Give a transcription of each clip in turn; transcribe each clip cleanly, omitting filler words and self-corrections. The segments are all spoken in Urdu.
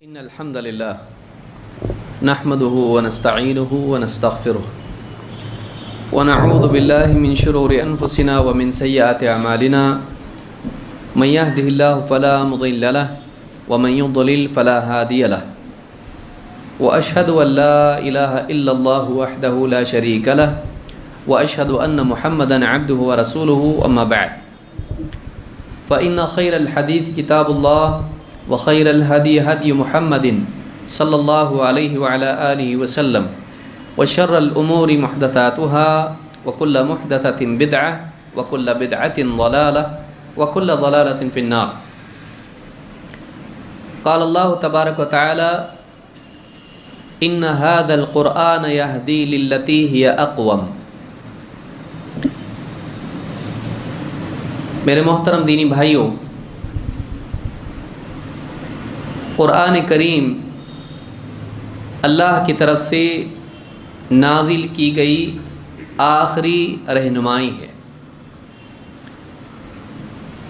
إن الحمد لله نحمده ونستعينه ونستغفره ونعوذ بالله من شرور أنفسنا ومن سيئات أعمالنا من يهده الله فلا مضل له ومن يضلل فلا هادي له وأشهد أن لا إله إلا الله وحده لا شريك له وأشهد أن محمدا عبده ورسوله أما بعد فإن خير الحديث كتاب الله وخير الهدي هدي محمد صلى الله عليه وعلى آله وسلم وشر الأمور محدثاتها وكل محدثة بدعة وكل بدعة ضلالة وكل ضلالة في النار. قال الله تبارك وتعالى إن هذا القرآن يهدي للتي هي أقوم. میرے محترم دینی بھائیوں، قرآن کریم اللہ کی طرف سے نازل کی گئی آخری رہنمائی ہے۔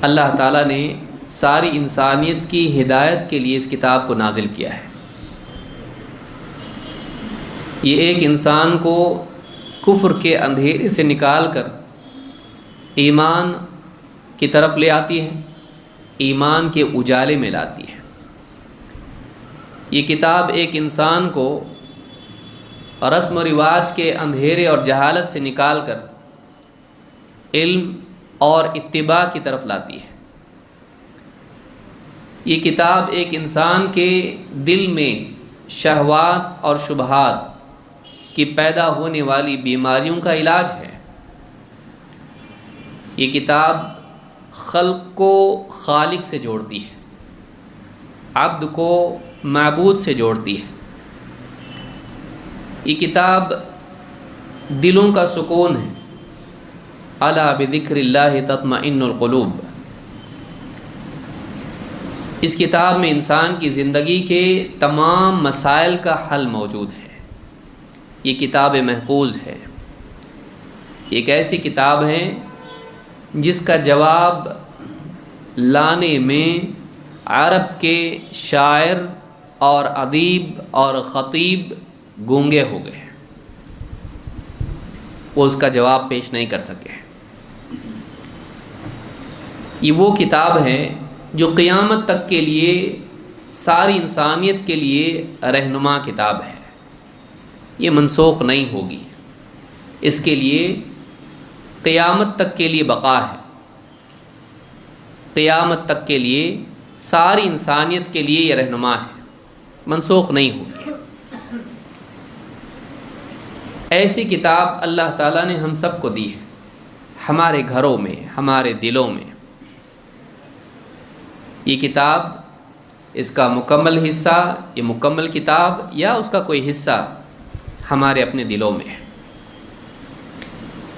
اللہ تعالیٰ نے ساری انسانیت کی ہدایت کے لیے اس کتاب کو نازل کیا ہے۔ یہ ایک انسان کو کفر کے اندھیرے سے نکال کر ایمان کی طرف لے آتی ہے، ایمان کے اجالے میں لاتی ہے۔ یہ کتاب ایک انسان کو رسم و رواج کے اندھیرے اور جہالت سے نکال کر علم اور اتباع کی طرف لاتی ہے۔ یہ کتاب ایک انسان کے دل میں شہوات اور شبہات کی پیدا ہونے والی بیماریوں کا علاج ہے۔ یہ کتاب خلق کو خالق سے جوڑتی ہے، عبد کو معبود سے جوڑتی ہے۔ یہ کتاب دلوں کا سکون ہے۔ الا بذکر اللہ تطمئن القلوب۔ اس کتاب میں انسان کی زندگی کے تمام مسائل کا حل موجود ہے۔ یہ کتاب محفوظ ہے۔ یہ ایک ایسی کتاب ہے جس کا جواب لانے میں عرب کے شاعر اور ادیب اور خطیب گونگے ہو گئے، وہ اس کا جواب پیش نہیں کر سکے۔ یہ وہ کتاب ہے جو قیامت تک کے لیے ساری انسانیت کے لیے رہنما کتاب ہے۔ یہ منسوخ نہیں ہوگی، اس کے لیے قیامت تک کے لیے بقا ہے۔ قیامت تک کے لیے ساری انسانیت کے لیے یہ رہنما ہے، منسوخ نہیں ہوگی۔ ایسی کتاب اللہ تعالیٰ نے ہم سب کو دی ہے، ہمارے گھروں میں، ہمارے دلوں میں۔ یہ کتاب، اس کا مکمل حصہ، یہ مکمل کتاب یا اس کا کوئی حصہ ہمارے اپنے دلوں میں ہے۔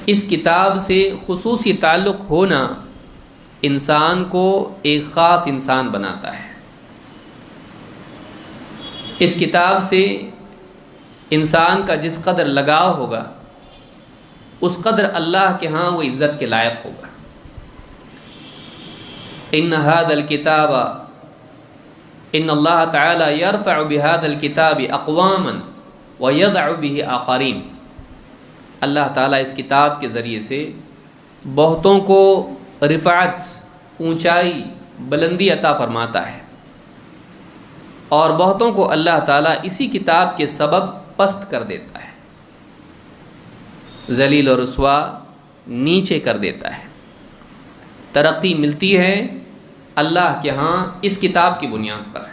اس کتاب سے خصوصی تعلق ہونا انسان کو ایک خاص انسان بناتا ہے۔ اس کتاب سے انسان کا جس قدر لگاؤ ہوگا، اس قدر اللہ کے ہاں وہ عزت کے لائق ہوگا۔ ان هذا الكتاب ان اللہ تعالی یرفع بهذا الكتاب اقواما ويضع به آخرین۔ اللہ تعالیٰ اس کتاب کے ذریعے سے بہتوں کو رفعت، اونچائی، بلندی عطا فرماتا ہے، اور بہتوں کو اللہ تعالیٰ اسی کتاب کے سبب پست کر دیتا ہے، ذلیل و رسوا نیچے کر دیتا ہے۔ ترقی ملتی ہے اللہ کے ہاں اس کتاب کی بنیاد پر،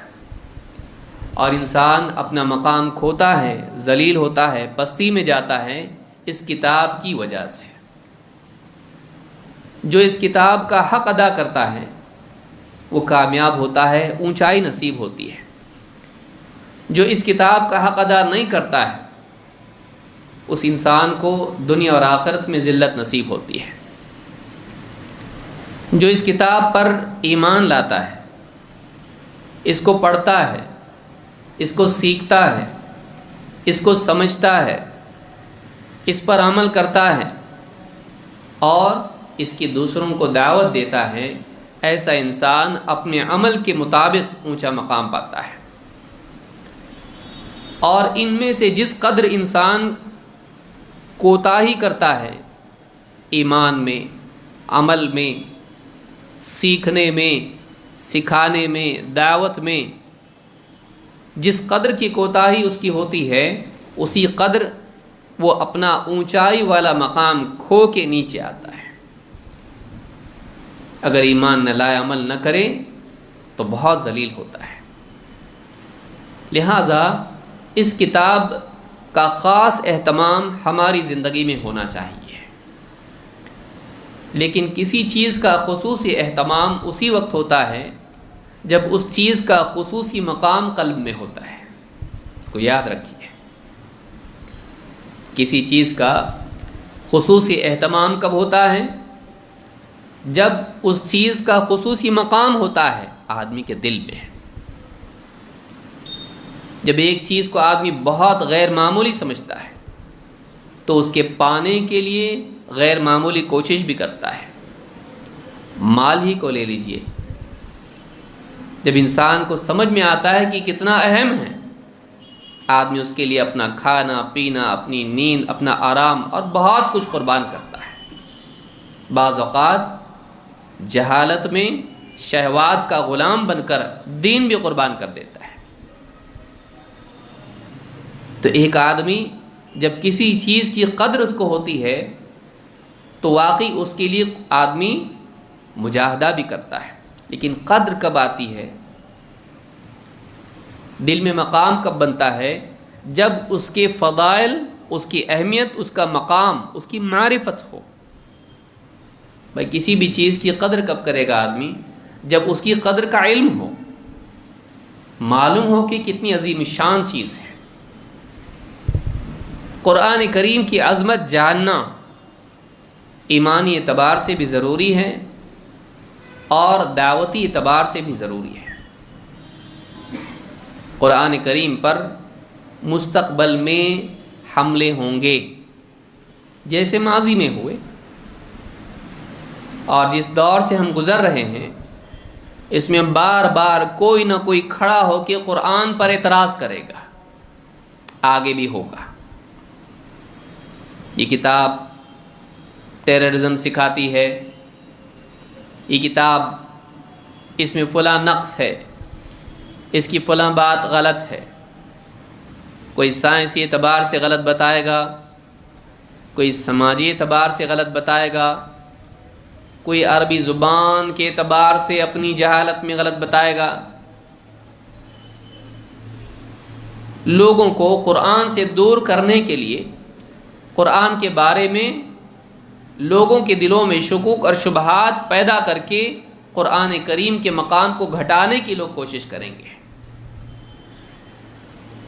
اور انسان اپنا مقام کھوتا ہے، ذلیل ہوتا ہے، پستی میں جاتا ہے اس کتاب کی وجہ سے۔ جو اس کتاب کا حق ادا کرتا ہے وہ کامیاب ہوتا ہے، اونچائی نصیب ہوتی ہے۔ جو اس کتاب کا حق ادا نہیں کرتا ہے اس انسان کو دنیا اور آخرت میں ذلت نصیب ہوتی ہے۔ جو اس کتاب پر ایمان لاتا ہے، اس کو پڑھتا ہے، اس کو سیکھتا ہے، اس کو سمجھتا ہے، اس پر عمل کرتا ہے اور اس کی دوسروں کو دعوت دیتا ہے، ایسا انسان اپنے عمل کے مطابق اونچا مقام پاتا ہے۔ اور ان میں سے جس قدر انسان کوتاہی کرتا ہے ایمان میں، عمل میں، سیکھنے میں، سکھانے میں، دعوت میں، جس قدر کی کوتاہی اس کی ہوتی ہے اسی قدر وہ اپنا اونچائی والا مقام کھو کے نیچے آتا ہے۔ اگر ایمان نہ لائے، عمل نہ کرے تو بہت ذلیل ہوتا ہے۔ لہٰذا اس کتاب کا خاص اہتمام ہماری زندگی میں ہونا چاہیے، لیکن کسی چیز کا خصوصی اہتمام اسی وقت ہوتا ہے جب اس چیز کا خصوصی مقام قلب میں ہوتا ہے۔ اس کو یاد رکھیے، کسی چیز کا خصوصی اہتمام کب ہوتا ہے؟ جب اس چیز کا خصوصی مقام ہوتا ہے آدمی کے دل میں۔ جب ایک چیز کو آدمی بہت غیر معمولی سمجھتا ہے تو اس کے پانے کے لیے غیر معمولی کوشش بھی کرتا ہے۔ مال ہی کو لے لیجئے، جب انسان کو سمجھ میں آتا ہے کہ کتنا اہم ہے، آدمی اس کے لیے اپنا کھانا پینا، اپنی نیند، اپنا آرام اور بہت کچھ قربان کرتا ہے۔ بعض اوقات جہالت میں شہوات کا غلام بن کر دین بھی قربان کر دیتا ہے۔ تو ایک آدمی جب کسی چیز کی قدر اس کو ہوتی ہے تو واقعی اس کے لیے آدمی مجاہدہ بھی کرتا ہے، لیکن قدر کب آتی ہے، دل میں مقام کب بنتا ہے؟ جب اس کے فضائل، اس کی اہمیت، اس کا مقام، اس کی معرفت ہو۔ بھائی کسی بھی چیز کی قدر کب کرے گا آدمی؟ جب اس کی قدر کا علم ہو، معلوم ہو کہ کتنی عظیم شان چیز ہے۔ قرآن کریم کی عظمت جاننا ایمانی اعتبار سے بھی ضروری ہے اور دعوتی اعتبار سے بھی ضروری ہے۔ قرآن کریم پر مستقبل میں حملے ہوں گے جیسے ماضی میں ہوئے، اور جس دور سے ہم گزر رہے ہیں اس میں بار بار کوئی نہ کوئی کھڑا ہو کے قرآن پر اعتراض کرے گا، آگے بھی ہوگا۔ یہ کتاب ٹیررزم سکھاتی ہے، یہ کتاب اس میں فلاں نقص ہے، اس کی فلاں بات غلط ہے۔ کوئی سائنسی اعتبار سے غلط بتائے گا، کوئی سماجی اعتبار سے غلط بتائے گا، کوئی عربی زبان کے اعتبار سے اپنی جہالت میں غلط بتائے گا۔ لوگوں کو قرآن سے دور کرنے کے لیے، قرآن کے بارے میں لوگوں کے دلوں میں شکوک اور شبہات پیدا کر کے قرآن کریم کے مقام کو گھٹانے کی لوگ کوشش کریں گے۔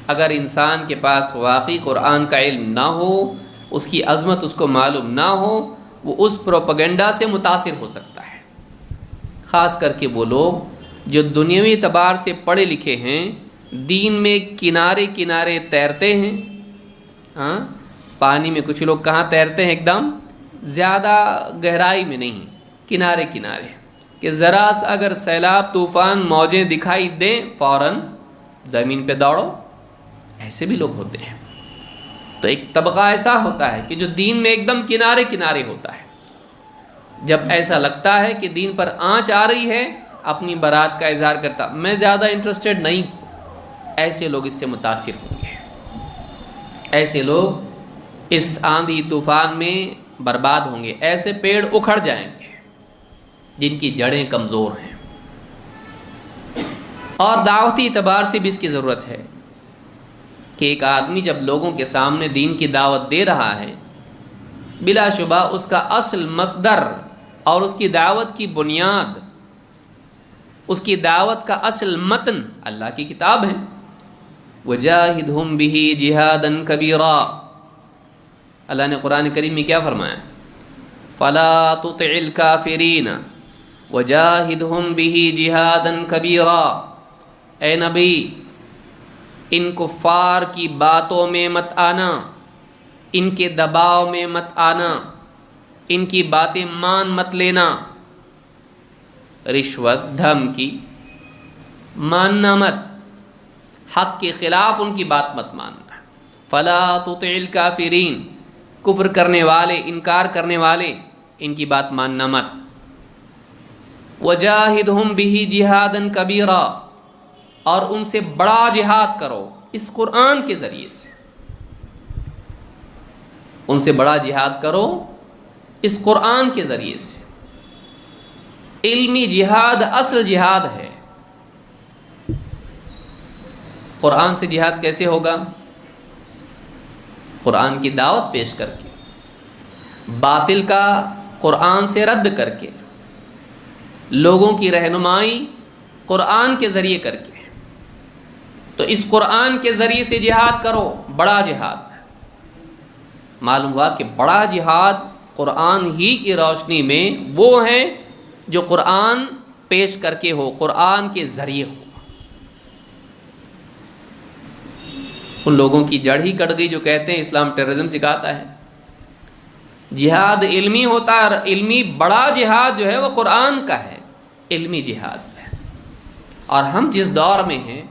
اگر انسان کے پاس واقعی قرآن کا علم نہ ہو، اس کی عظمت اس کو معلوم نہ ہو، وہ اس پروپیگنڈا سے متاثر ہو سکتا ہے۔ خاص کر کے وہ لوگ جو دنیاوی اعتبار سے پڑھے لکھے ہیں، دین میں کنارے کنارے تیرتے ہیں۔ ہاں، پانی میں کچھ لوگ کہاں تیرتے ہیں؟ ایک دم زیادہ گہرائی میں نہیں، کنارے کنارے، کہ ذرا سا اگر سیلاب، طوفان، موجیں دکھائی دیں فوراً زمین پہ دوڑو۔ ایسے بھی لوگ ہوتے ہیں۔ تو ایک طبقہ ایسا ہوتا ہے کہ جو دین میں ایک دم کنارے کنارے ہوتا ہے۔ جب ایسا لگتا ہے کہ دین پر آنچ آ رہی ہے، اپنی برات کا اظہار کرتا، میں زیادہ انٹرسٹڈ نہیں ہوں۔ ایسے لوگ اس سے متاثر ہوں گے، ایسے لوگ اس آندھی طوفان میں برباد ہوں گے، ایسے پیڑ اکھڑ جائیں گے جن کی جڑیں کمزور ہیں۔ اور دعوتی اعتبار سے بھی اس کی ضرورت ہے کہ ایک آدمی جب لوگوں کے سامنے دین کی دعوت دے رہا ہے، بلا شبہ اس کا اصل مصدر اور اس کی دعوت کی بنیاد، اس کی دعوت کا اصل متن اللہ کی کتاب ہے۔ وَجَاهِدْهُمْ بِهِ جِهَادًا كَبِيرًا، اللہ نے قرآن کریم میں کیا فرمایا؟ فَلَا تُطِعِ الْكَافِرِينَ وَجَاهِدْهُمْ بِهِ جِهَادًا كَبِيرًا، اے نبی ان کفار کی باتوں میں مت آنا، ان کے دباؤ میں مت آنا، ان کی باتیں مان مت لینا۔ رشوت، دھمکی ماننا مت، حق کے خلاف ان کی بات مت ماننا. فلا تطع الکافرین، کفر کرنے والے، انکار کرنے والے، ان کی بات ماننا مت. وجاہدہم بہ جہادا کبیرا، اور ان سے بڑا جہاد کرو اس قرآن کے ذریعے سے. ان سے بڑا جہاد کرو اس قرآن کے ذریعے سے. علمی جہاد اصل جہاد ہے. قرآن سے جہاد کیسے ہوگا؟ قرآن کی دعوت پیش کر کے، باطل کا قرآن سے رد کر کے، لوگوں کی رہنمائی قرآن کے ذریعے کر کے. تو اس قرآن کے ذریعے سے جہاد کرو، بڑا جہاد. معلوم ہوا کہ بڑا جہاد قرآن ہی کی روشنی میں وہ ہیں جو قرآن پیش کر کے ہو، قرآن کے ذریعے ہو. ان لوگوں کی جڑ ہی کٹ گئی جو کہتے ہیں اسلام ٹیررزم سکھاتا ہے. جہاد علمی ہوتا ہے، علمی بڑا جہاد جو ہے وہ قرآن کا ہے، علمی جہاد ہے. اور ہم جس دور میں ہیں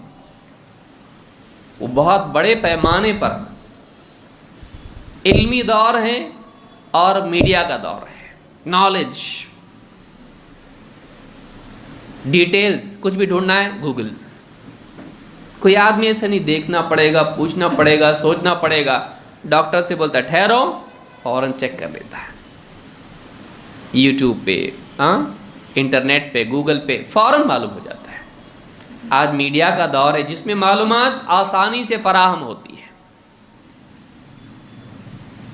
وہ بہت بڑے پیمانے پر علمی دور ہے اور میڈیا کا دور ہے. نالج، ڈیٹیلز، کچھ بھی ڈھونڈنا ہے گوگل. کوئی آدمی ایسا نہیں دیکھنا پڑے گا، پوچھنا پڑے گا، سوچنا پڑے گا. ڈاکٹر سے بولتا ہے ٹھہرو، فوراً چیک کر لیتا ہے. یوٹیوب پہ، انٹرنیٹ پہ، گوگل پہ فوراً معلوم ہو جاتا ہے. آج میڈیا کا دور ہے جس میں معلومات آسانی سے فراہم ہوتی ہے.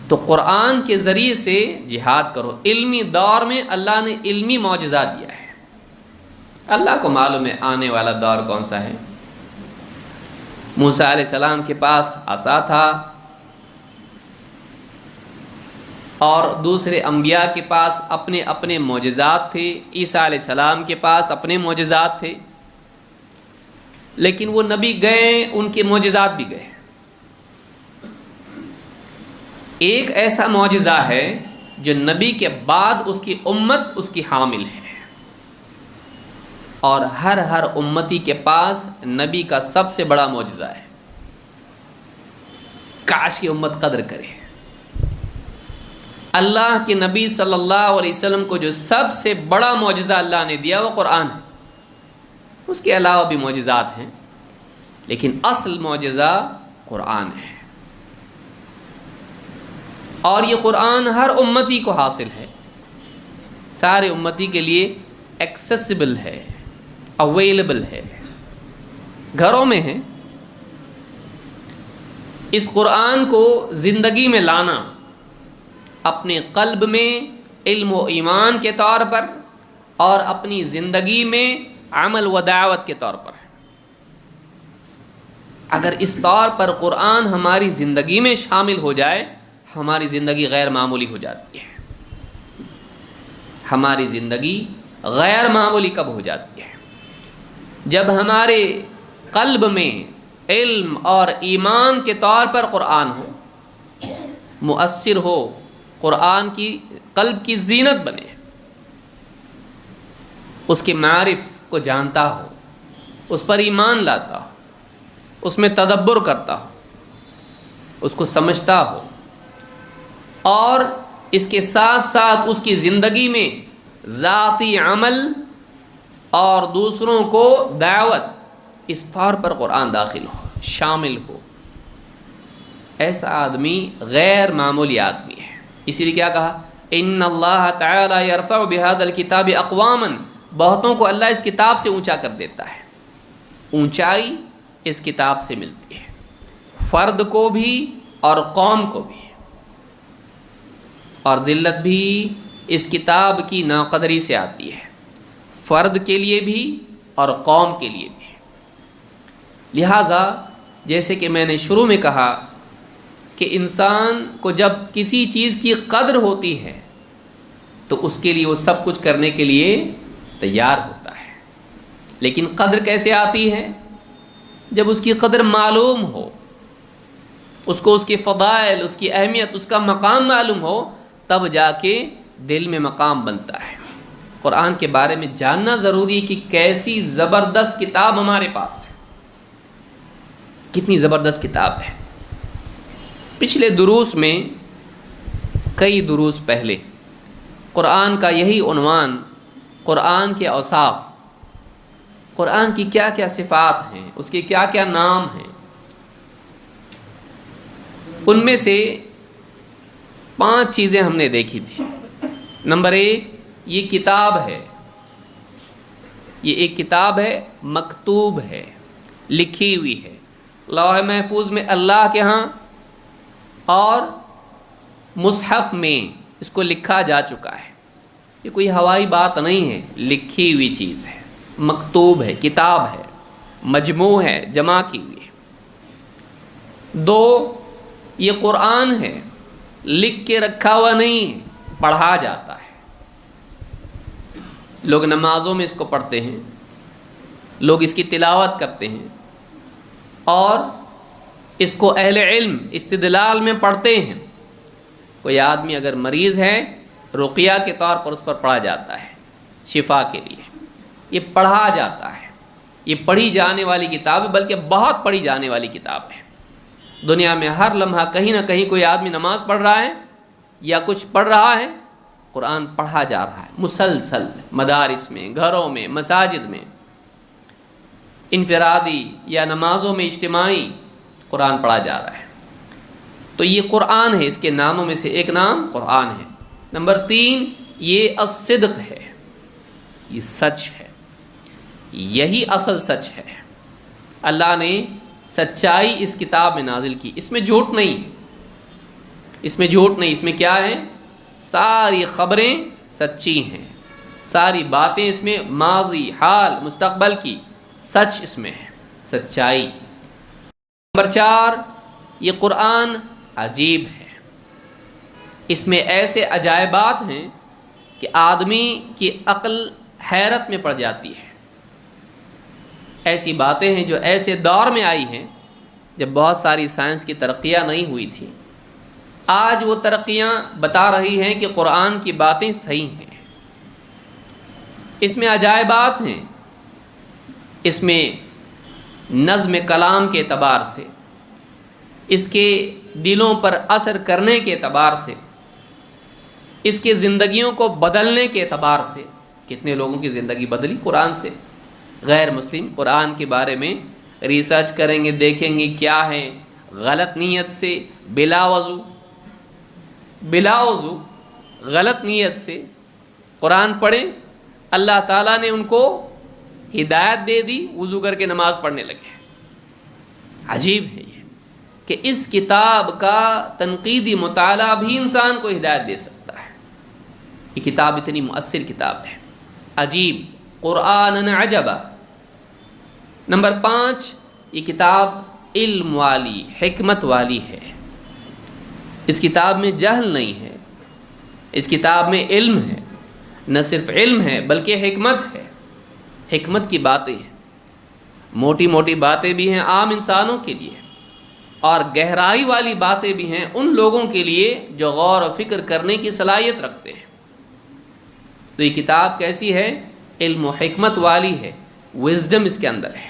تو قرآن کے ذریعے سے جہاد کرو. علمی دور میں اللہ نے علمی معجزہ دیا ہے. اللہ کو معلوم ہے آنے والا دور کون سا ہے. موسیٰ علیہ السلام کے پاس عصا تھا اور دوسرے انبیاء کے پاس اپنے اپنے معجزات تھے. عیسیٰ علیہ السلام کے پاس اپنے معجزات تھے، لیکن وہ نبی گئے، ان کے معجزات بھی گئے. ایک ایسا معجزہ ہے جو نبی کے بعد اس کی امت اس کی حامل ہے، اور ہر امتی کے پاس نبی کا سب سے بڑا معجزہ ہے. کاش کی امت قدر کرے. اللہ کے نبی صلی اللہ علیہ وسلم کو جو سب سے بڑا معجزہ اللہ نے دیا وہ قرآن ہے. اس کے علاوہ بھی معجزات ہیں، لیکن اصل معجزہ قرآن ہے. اور یہ قرآن ہر امتی کو حاصل ہے، سارے امتی کے لیے ایکسیسیبل ہے، اویلیبل ہے، گھروں میں ہے. اس قرآن کو زندگی میں لانا، اپنے قلب میں علم و ایمان کے طور پر اور اپنی زندگی میں عمل و دعوت کے طور پر. اگر اس طور پر قرآن ہماری زندگی میں شامل ہو جائے، ہماری زندگی غیر معمولی ہو جاتی ہے. ہماری زندگی غیر معمولی کب ہو جاتی ہے؟ جب ہمارے قلب میں علم اور ایمان کے طور پر قرآن ہو، مؤثر ہو، قرآن کی قلب کی زینت بنے، اس کے معارف کو جانتا ہو، اس پر ایمان لاتا ہو، اس میں تدبر کرتا ہو، اس کو سمجھتا ہو، اور اس کے ساتھ ساتھ اس کی زندگی میں ذاتی عمل اور دوسروں کو دعوت، اس طور پر قرآن داخل ہو، شامل ہو. ایسا آدمی غیر معمولی آدمی ہے. اسی لیے کیا کہا؟ ان اللہ تعالی یرفع بہذا الکتاب اقواما، بہتوں کو اللہ اس کتاب سے اونچا کر دیتا ہے. اونچائی اس کتاب سے ملتی ہے، فرد کو بھی اور قوم کو بھی. اور ذلت بھی اس کتاب کی ناقدری سے آتی ہے، فرد کے لیے بھی اور قوم کے لیے بھی. لہٰذا جیسے کہ میں نے شروع میں کہا کہ انسان کو جب کسی چیز کی قدر ہوتی ہے تو اس کے لیے وہ سب کچھ کرنے کے لیے تیار ہوتا ہے. لیکن قدر کیسے آتی ہے؟ جب اس کی قدر معلوم ہو، اس کو اس کے فضائل، اس کی اہمیت، اس کا مقام معلوم ہو، تب جا کے دل میں مقام بنتا ہے. قرآن کے بارے میں جاننا ضروری ہے کہ کیسی زبردست کتاب ہمارے پاس ہے. کتنی زبردست کتاب ہے۔ پچھلے دروس میں، کئی دروس پہلے، قرآن کا یہی عنوان، قرآن کے اوصاف، قرآن کی کیا کیا صفات ہیں، اس کے کیا کیا نام ہیں، ان میں سے 5 چیزیں ہم نے دیکھی تھی۔ نمبر 1، یہ کتاب ہے، یہ ایک کتاب ہے، مکتوب ہے، لکھی ہوئی ہے لوح محفوظ میں اللہ کے ہاں، اور مصحف میں اس کو لکھا جا چکا ہے۔ یہ کوئی ہوائی بات نہیں ہے، لکھی ہوئی چیز ہے، مکتوب ہے، کتاب ہے، مجموع ہے، جمع کی ہوئی ہے۔ 2، یہ قرآن ہے، لکھ کے رکھا ہوا نہیں ہے، پڑھا جاتا ہے۔ لوگ نمازوں میں اس کو پڑھتے ہیں، لوگ اس کی تلاوت کرتے ہیں، اور اس کو اہل علم استدلال میں پڑھتے ہیں۔ کوئی آدمی اگر مریض ہے، رقیہ کے طور پر اس پر پڑھا جاتا ہے، شفا کے لیے یہ پڑھا جاتا ہے۔ یہ پڑھی جانے والی کتاب ہے، بلکہ بہت پڑھی جانے والی کتاب ہے۔ دنیا میں ہر لمحہ کہیں نہ کہیں کوئی آدمی نماز پڑھ رہا ہے یا کچھ پڑھ رہا ہے، قرآن پڑھا جا رہا ہے مسلسل، مدارس میں، گھروں میں، مساجد میں، انفرادی یا نمازوں میں اجتماعی قرآن پڑھا جا رہا ہے۔ تو یہ قرآن ہے، اس کے ناموں میں سے ایک نام قرآن ہے۔ نمبر 3، یہ الصدق ہے، یہ سچ ہے، یہی اصل سچ ہے۔ اللہ نے سچائی اس کتاب میں نازل کی، اس میں جھوٹ نہیں، اس میں جھوٹ نہیں، اس میں کیا ہے؟ ساری خبریں سچی ہیں، ساری باتیں اس میں ماضی، حال، مستقبل کی سچ اس میں ہے، سچائی۔ نمبر 4، یہ قرآن عجیب ہے، اس میں ایسے عجائبات ہیں کہ آدمی کی عقل حیرت میں پڑ جاتی ہے۔ ایسی باتیں ہیں جو ایسے دور میں آئی ہیں جب بہت ساری سائنس کی ترقیاں نہیں ہوئی تھیں، آج وہ ترقیاں بتا رہی ہیں کہ قرآن کی باتیں صحیح ہیں۔ اس میں عجائبات ہیں، اس میں نظم کلام کے اعتبار سے، اس کے دلوں پر اثر کرنے کے اعتبار سے، اس کے زندگیوں کو بدلنے کے اعتبار سے، کتنے لوگوں کی زندگی بدلی قرآن سے۔ غیر مسلم قرآن کے بارے میں ریسرچ کریں گے، دیکھیں گے کیا ہے، غلط نیت سے، بلا وضو غلط نیت سے قرآن پڑھیں، اللہ تعالیٰ نے ان کو ہدایت دے دی، وضو کر کے نماز پڑھنے لگے۔ عجیب ہے یہ کہ اس کتاب کا تنقیدی مطالعہ بھی انسان کو ہدایت دے سکتا ہے۔ یہ کتاب اتنی مؤثر کتاب ہے، عجیب، قرآن عجبا۔ نمبر 5، یہ کتاب علم والی، حکمت والی ہے۔ اس کتاب میں جہل نہیں ہے، اس کتاب میں علم ہے، نہ صرف علم ہے بلکہ حکمت ہے، حکمت کی باتیں ہیں، موٹی موٹی باتیں بھی ہیں عام انسانوں کے لیے، اور گہرائی والی باتیں بھی ہیں ان لوگوں کے لیے جو غور و فکر کرنے کی صلاحیت رکھتے ہیں۔ تو یہ کتاب کیسی ہے؟ علم و حکمت والی ہے، وزڈم اس کے اندر ہے،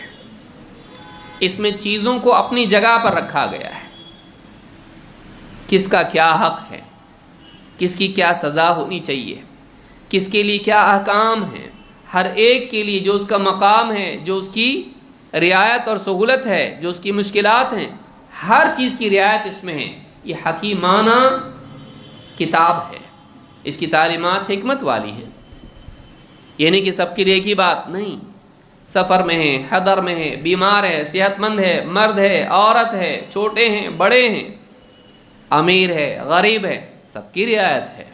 اس میں چیزوں کو اپنی جگہ پر رکھا گیا ہے، کس کا کیا حق ہے، کس کی کیا سزا ہونی چاہیے، کس کے لیے کیا احکام ہیں، ہر ایک کے لیے جو اس کا مقام ہے، جو اس کی رعایت اور سہولت ہے، جو اس کی مشکلات ہیں، ہر چیز کی رعایت اس میں ہے۔ یہ حکیمانہ کتاب ہے، اس کی تعلیمات حکمت والی ہیں۔ یہ نہیں کہ سب کے لیے ایک ہی بات، نہیں، سفر میں ہے، حضر میں ہے، بیمار ہے، صحت مند ہے، مرد ہے، عورت ہے، چھوٹے ہیں، بڑے ہیں، امیر ہے، غریب ہے، سب کی رعایت ہے۔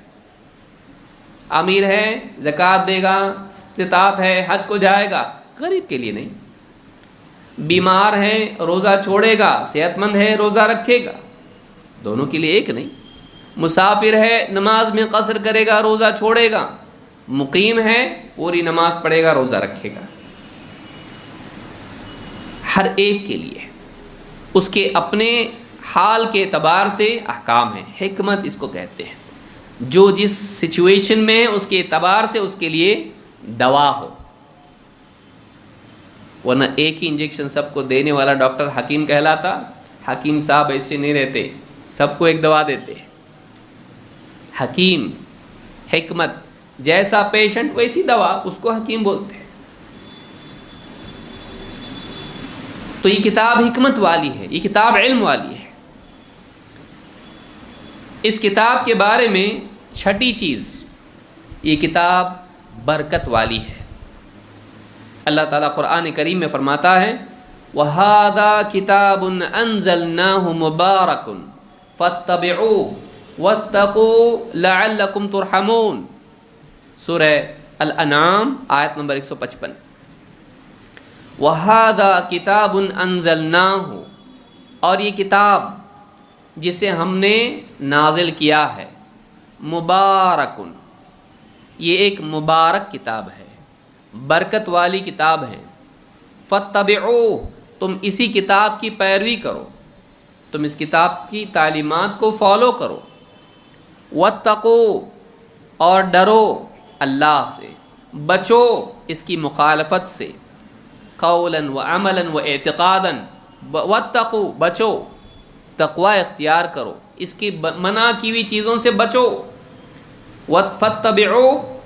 امیر ہے زکوٰۃ دے گا، استطاعت ہے حج کو جائے گا، غریب کے لیے نہیں۔ بیمار ہے روزہ چھوڑے گا، صحت مند ہے روزہ رکھے گا، دونوں کے لیے ایک نہیں۔ مسافر ہے نماز میں قصر کرے گا، روزہ چھوڑے گا، مقیم ہے پوری نماز پڑھے گا، روزہ رکھے گا۔ ہر ایک کے لیے اس کے اپنے حال کے اعتبار سے احکام ہیں، حکمت اس کو کہتے ہیں، جو جس سچویشن میں ہے اس کے اعتبار سے اس کے لیے دوا ہو۔ ورنہ ایک ہی انجیکشن سب کو دینے والا ڈاکٹر حکیم کہلاتا؟ حکیم صاحب ایسے نہیں رہتے، سب کو ایک دوا دیتے۔ حکیم، حکمت، جیسا پیشنٹ ویسی دوا، اس کو حکیم بولتے ہیں۔ تو یہ کتاب حکمت والی ہے، یہ کتاب علم والی ہے۔ اس کتاب کے بارے میں چھٹی چیز، یہ کتاب برکت والی ہے۔ اللہ تعالیٰ قرآن کریم میں فرماتا ہے وَهَذَا كِتَابٌ أَنزَلْنَاهُ مُبَارَكٌ فَاتَّبِعُوهُ وَاتَّقُوا لَعَلَّكُمْ تُرْحَمُونَ، سورہ الانعام آیت نمبر 155۔ وَهَذَا كِتَابٌ أَنزَلْنَاهُ، اور یہ کتاب جسے ہم نے نازل کیا ہے، مبارکن، یہ ایک مبارک کتاب ہے، برکت والی کتاب ہے۔ فَاتَّبِعُوهُ، تم اسی کتاب کی پیروی کرو، تم اس کتاب کی تعلیمات کو فالو کرو۔ وَاتَّقُوا، اور ڈرو اللہ سے، بچو اس کی مخالفت سے، قولاً وعملاً واعتقاداً۔ وَاتَّقُوا، بچو، تقوی اختیار کرو، اس کی منع کی ہوئی چیزوں سے بچو۔ فَاتَّبِعُوا،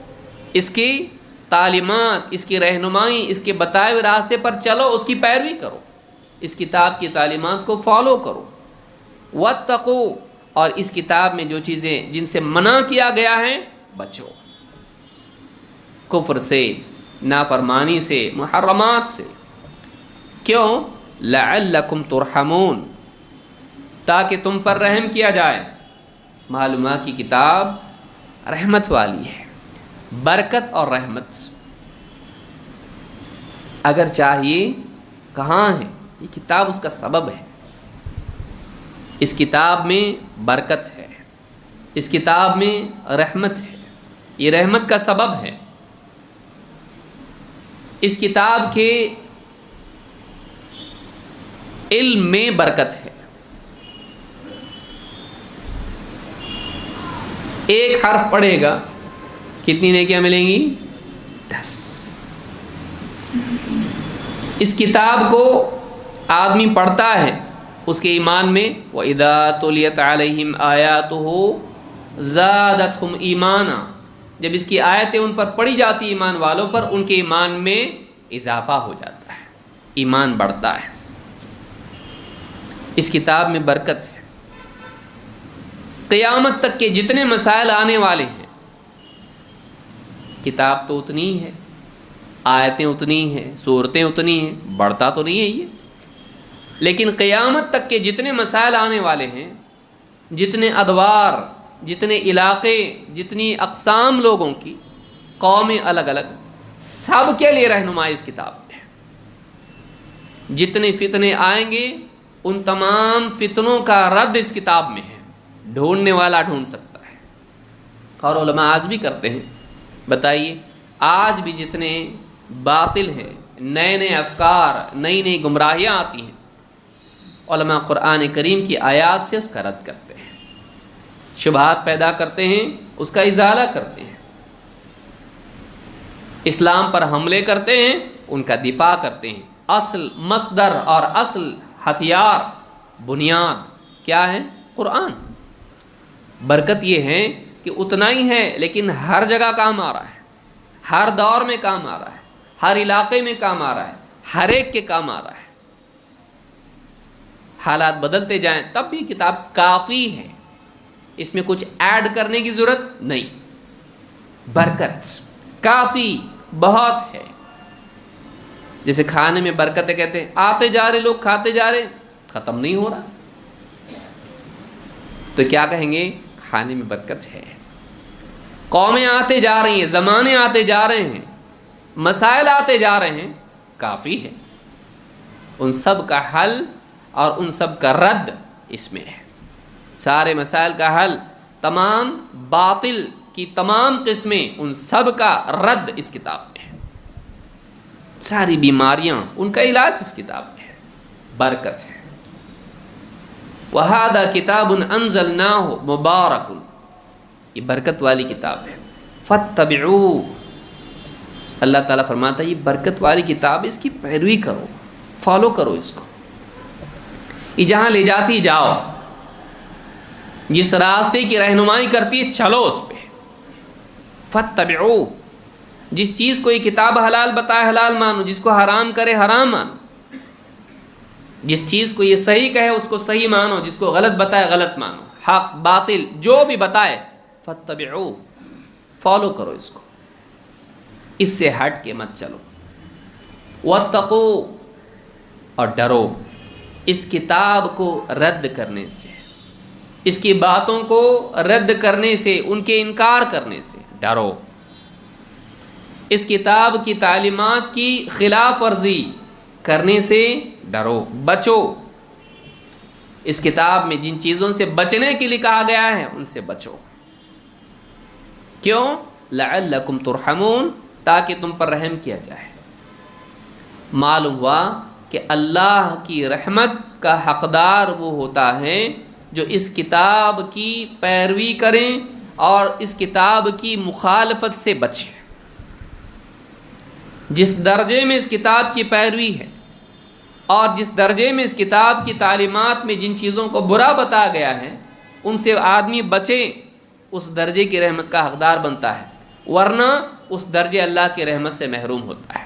اس کی تعلیمات، اس کی رہنمائی، اس کے بتائے ہوئے راستے پر چلو، اس کی پیروی کرو، اس کتاب کی تعلیمات کو فالو کرو۔ وَاتَّقُوا، اور اس کتاب میں جو چیزیں جن سے منع کیا گیا ہے بچو، کفر سے، نافرمانی سے، محرمات سے۔ کیوں؟ لَعَلَّكُمْ تُرْحَمُونَ، تاکہ تم پر رحم کیا جائے۔ معلومات کی کتاب رحمت والی ہے، برکت اور رحمت۔ اگر چاہیے کہاں ہے یہ کتاب، اس کا سبب ہے۔ اس کتاب میں برکت ہے، اس کتاب میں رحمت ہے، یہ رحمت کا سبب ہے۔ اس کتاب کے علم میں برکت ہے۔ ایک حرف پڑھے گا کتنی نیکیاں ملیں گی؟ 10۔ اس کتاب کو آدمی پڑھتا ہے، اس کے ایمان میں وَإِذَا تُلِيَتْ عَلَيْهِمْ آيَاتُهُ زَادَتْهُمْ إِيمَانًا، جب اس کی آیتیں ان پر پڑھی جاتی ایمان والوں پر، ان کے ایمان میں اضافہ ہو جاتا ہے، ایمان بڑھتا ہے۔ اس کتاب میں برکت ہے۔ قیامت تک کے جتنے مسائل آنے والے ہیں، کتاب تو اتنی ہی ہے، آیتیں اتنی ہیں، سورتیں اتنی ہیں، بڑھتا تو نہیں ہے یہ، لیکن قیامت تک کے جتنے مسائل آنے والے ہیں، جتنے ادوار، جتنے علاقے، جتنی اقسام لوگوں کی، قومیں الگ الگ، سب کے لیے رہنمائی اس کتاب میں ہے۔ جتنے فتنے آئیں گے ان تمام فتنوں کا رد اس کتاب میں ہے، ڈھونڈنے والا ڈھونڈ سکتا ہے۔ اور علماء آج بھی کرتے ہیں۔ بتائیے آج بھی جتنے باطل ہیں، نئے نئے افکار، نئی نئی گمراہیاں آتی ہیں، علماء قرآن کریم کی آیات سے اس کا رد کرتے ہیں، شبہات پیدا کرتے ہیں، اس کا ازالہ کرتے ہیں، اسلام پر حملے کرتے ہیں، ان کا دفاع کرتے ہیں۔ اصل مصدر اور اصل ہتھیار، بنیاد کیا ہے؟ قرآن۔ برکت یہ ہے کہ اتنا ہی ہے لیکن ہر جگہ کام آ رہا ہے، ہر دور میں کام آ رہا ہے، ہر علاقے میں کام آ رہا ہے، ہر ایک کے کام آ رہا ہے۔ حالات بدلتے جائیں تب بھی کتاب کافی ہے، اس میں کچھ ایڈ کرنے کی ضرورت نہیں۔ برکت کافی بہت ہے۔ جیسے کھانے میں برکتیں کہتے ہیں، آتے جا رہے لوگ کھاتے جا رہے، ختم نہیں ہو رہا، تو کیا کہیں گے؟ کھانے میں برکت ہے۔ قومیں آتے جا رہی ہیں، زمانے آتے جا رہے ہیں، مسائل آتے جا رہے ہیں، کافی ہے۔ ان سب کا حل اور ان سب کا رد اس میں ہے۔ سارے مسائل کا حل، تمام باطل کی تمام قسمیں، ان سب کا رد اس کتاب میں ہے۔ ساری بیماریاں، ان کا علاج اس کتاب میں ہے۔ برکت ہے۔ وَهَذَا كِتَابٌ أَنزَلْنَاهُ مُبَارَكٌ، یہ برکت والی کتاب ہے۔ فَاتَّبِعُوهُ، اللہ تعالیٰ فرماتا ہے یہ برکت والی کتاب، اس کی پیروی کرو، فالو کرو اس کو، یہ جہاں لے جاتی جاؤ، جس راستے کی رہنمائی کرتی ہے چلو اس پہ، فاتبعو، جس چیز کو یہ کتاب حلال بتائے حلال مانو، جس کو حرام کرے حرام مانو، جس چیز کو یہ صحیح کہے اس کو صحیح مانو، جس کو غلط بتائے غلط مانو، حق باطل جو بھی بتائے فاتبعو، فالو کرو اس کو، اس سے ہٹ کے مت چلو، واتقو، اور ڈرو اس کتاب کو رد کرنے سے، اس کی باتوں کو رد کرنے سے، ان کے انکار کرنے سے ڈرو، اس کتاب کی تعلیمات کی خلاف ورزی کرنے سے ڈرو، بچو، اس کتاب میں جن چیزوں سے بچنے کے لیے کہا گیا ہے ان سے بچو، کیوں؟ لعلکم ترحمون، تاکہ تم پر رحم کیا جائے۔ معلوم ہوا کہ اللہ کی رحمت کا حقدار وہ ہوتا ہے جو اس کتاب کی پیروی کریں اور اس کتاب کی مخالفت سے بچیں۔ جس درجے میں اس کتاب کی پیروی ہے اور جس درجے میں اس کتاب کی تعلیمات میں جن چیزوں کو برا بتایا گیا ہے ان سے آدمی بچے، اس درجے کی رحمت کا حقدار بنتا ہے، ورنہ اس درجے اللہ کی رحمت سے محروم ہوتا ہے۔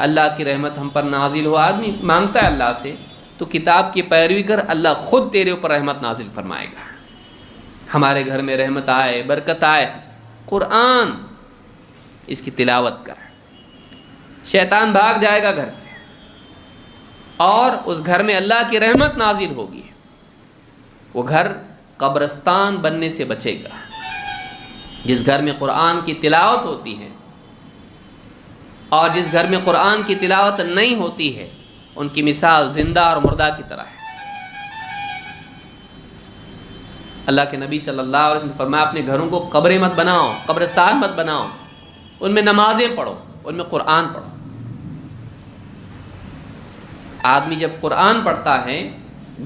اللہ کی رحمت ہم پر نازل ہو، آدمی مانگتا ہے اللہ سے تو کتاب کی پیروی کر، اللہ خود تیرے اوپر رحمت نازل فرمائے گا۔ ہمارے گھر میں رحمت آئے، برکت آئے، قرآن اس کی تلاوت کر، شیطان بھاگ جائے گا گھر سے اور اس گھر میں اللہ کی رحمت نازل ہوگی، وہ گھر قبرستان بننے سے بچے گا۔ جس گھر میں قرآن کی تلاوت ہوتی ہے اور جس گھر میں قرآن کی تلاوت نہیں ہوتی ہے ان کی مثال زندہ اور مردہ کی طرح ہے۔ اللہ کے نبی صلی اللہ علیہ وسلم نے فرمایا اپنے گھروں کو قبریں مت بناؤ، قبرستان مت بناؤ، ان میں نمازیں پڑھو، ان میں قرآن پڑھو۔ آدمی جب قرآن پڑھتا ہے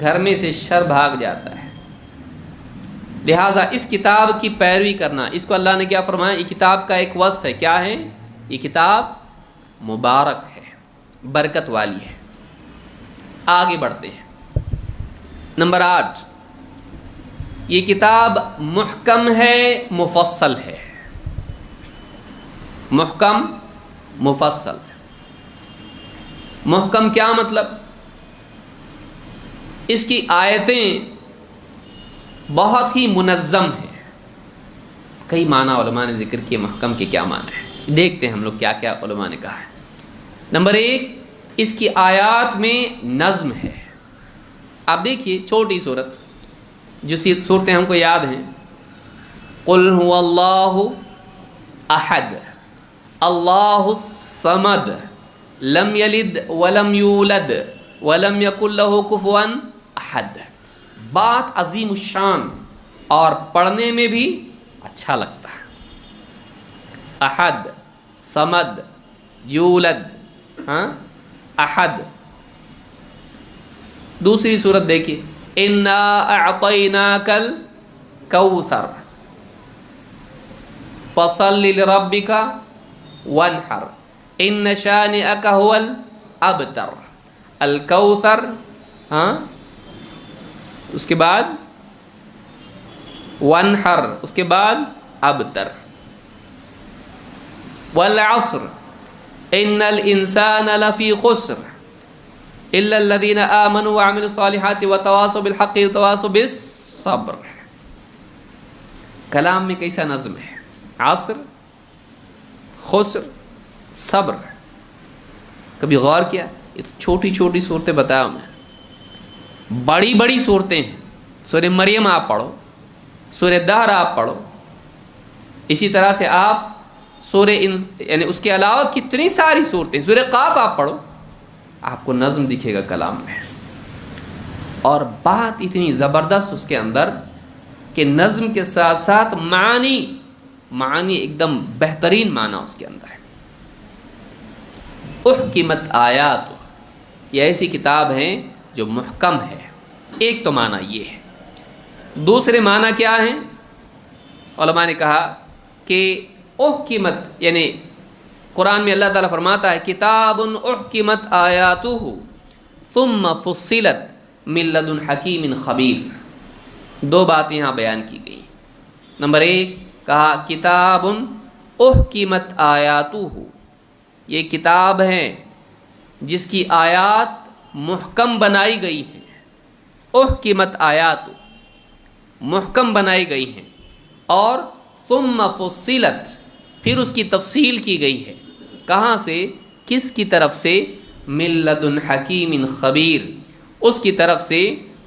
گھر میں سے شر بھاگ جاتا ہے۔ لہٰذا اس کتاب کی پیروی کرنا، اس کو اللہ نے کیا فرمایا؟ یہ کتاب کا ایک وصف ہے، کیا ہے؟ یہ کتاب مبارک ہے، برکت والی ہے۔ آگے بڑھتے ہیں، نمبر 8، یہ کتاب محکم ہے، مفصل ہے۔ محکم، مفصل۔ محکم کیا مطلب؟ اس کی آیتیں بہت ہی منظم ہیں۔ کئی معنی علماء نے ذکر کیے محکم کے کیا معنی ہے، دیکھتے ہیں ہم لوگ کیا کیا علماء نے کہا ہے۔ نمبر 1، اس کی آیات میں نظم ہے۔ آپ دیکھیے چھوٹی صورت، جو صورتیں ہم کو یاد ہیں، قل هو اللہ احد اللہ الصمد لم یلد ولم یولد ولم یکن لہ کفوا احد۔ بات عظیم الشان اور پڑھنے میں بھی اچھا لگتا ہے۔ احد، صمد، یولد، احد۔ دوسری صورت دیکھیے، انا اعطیناک الکوثر فصل لربک وانحر ان شانئک هو الابتر۔ الکوثر، اس کے بعد وانحر، اس کے بعد ابتر۔ والعصر ان الانسان لفی خسر الا الذین آمنوا وعملوا الصالحات وتواصوا بالحق وتواصوا بالصبر۔ کلام میں کیسا نظم ہے، عصر، خسر، صبر۔ کبھی غور کیا؟ یہ تو چھوٹی چھوٹی صورتیں بتایا میں، بڑی بڑی صورتیں ہیں۔ سورہ مریم آپ پڑھو، سورہ دہر آپ پڑھو، اسی طرح سے آپ یعنی اس کے علاوہ کتنی ساری صورتیں، سورہ قاف آپ پڑھو، آپ کو نظم دکھے گا کلام میں، اور بات اتنی زبردست اس کے اندر کہ نظم کے ساتھ ساتھ معنی ایک دم بہترین معنی اس کے اندر ہے۔ احکمت آیات، یہ ایسی کتاب ہے جو محکم ہے۔ ایک تو معنی یہ ہے۔ دوسرے معنی کیا ہیں؟ علماء نے کہا کہ احکمت یعنی قرآن میں اللہ تعالیٰ فرماتا ہے کتاب احکمت آیاتہ ثم فصلت من لدن حکیم خبیر۔ دو باتیں یہاں بیان کی گئی۔ نمبر ایک کہا کتاب احکمت آیاتہ، یہ کتاب ہے جس کی آیات محکم بنائی گئی ہیں۔ احکمت آیات محکم بنائی گئی ہیں، اور ثم فصلت پھر اس کی تفصیل کی گئی ہے۔ کہاں سے؟ کس کی طرف سے؟ من لدن حکیم خبیر، اس کی طرف سے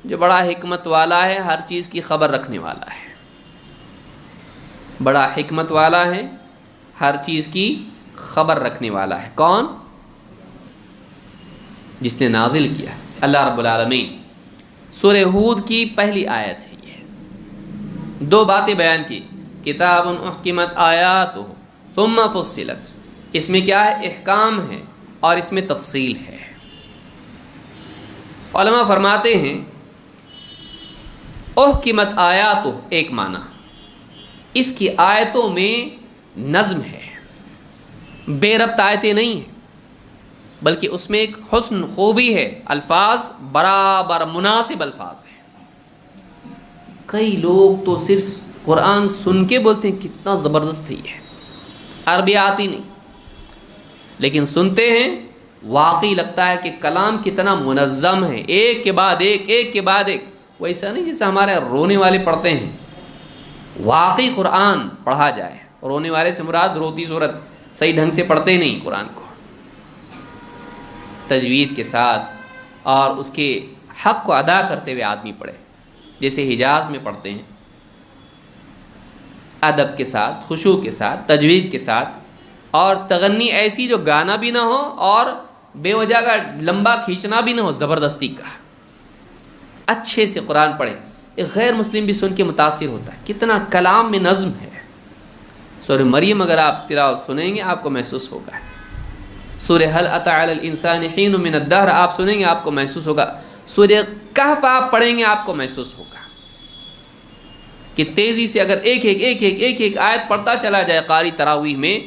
جو بڑا حکمت والا ہے، ہر چیز کی خبر رکھنے والا ہے۔ بڑا حکمت والا ہے، ہر چیز کی خبر رکھنے والا ہے۔ کون؟ جس نے نازل کیا، اللہ رب العالمین۔ سورہ ہود کی پہلی آیت ہے یہ۔ دو باتیں بیان کی، کتاب احکمت آیاتہ ثم فصلت، اس میں کیا ہے؟ احکام ہے اور اس میں تفصیل ہے۔ علماء فرماتے ہیں احکمت آیاتہ ایک معنی، اس کی آیتوں میں نظم ہے، بے ربط آیتیں نہیں ہیں، بلکہ اس میں ایک حسن خوبی ہے، الفاظ برابر مناسب الفاظ ہیں۔ کئی لوگ تو صرف قرآن سن کے بولتے ہیں کتنا زبردست ہے یہ، عربی آتی نہیں، لیکن سنتے ہیں واقعی لگتا ہے کہ کلام کتنا منظم ہے، ایک کے بعد ایک، ایک کے بعد ایک۔ ویسا نہیں جیسے ہمارے رونے والے پڑھتے ہیں، واقعی قرآن پڑھا جائے۔ رونے والے سے مراد روتی صورت، صحیح ڈھنگ سے پڑھتے نہیں قرآن کو، تجوید کے ساتھ اور اس کے حق کو ادا کرتے ہوئے آدمی پڑھے، جیسے حجاز میں پڑھتے ہیں، ادب کے ساتھ، خشوع کے ساتھ، تجوید کے ساتھ، اور تغنی ایسی جو گانا بھی نہ ہو اور بے وجہ کا لمبا کھینچنا بھی نہ ہو، زبردستی کا، اچھے سے قرآن پڑھے۔ ایک غیر مسلم بھی سن کے متاثر ہوتا ہے، کتنا کلام میں نظم ہے۔ سورہ مریم اگر آپ تلاوت سنیں گے آپ کو محسوس ہوگا، سورہ هل أتى على الإنسان حين من الدهر آپ سنیں گے آپ کو محسوس ہوگا، سورہ کہف آپ پڑھیں گے آپ کو محسوس ہوگا کہ تیزی سے اگر ایک ایک آیت پڑھتا چلا جائے قاری تراویح میں،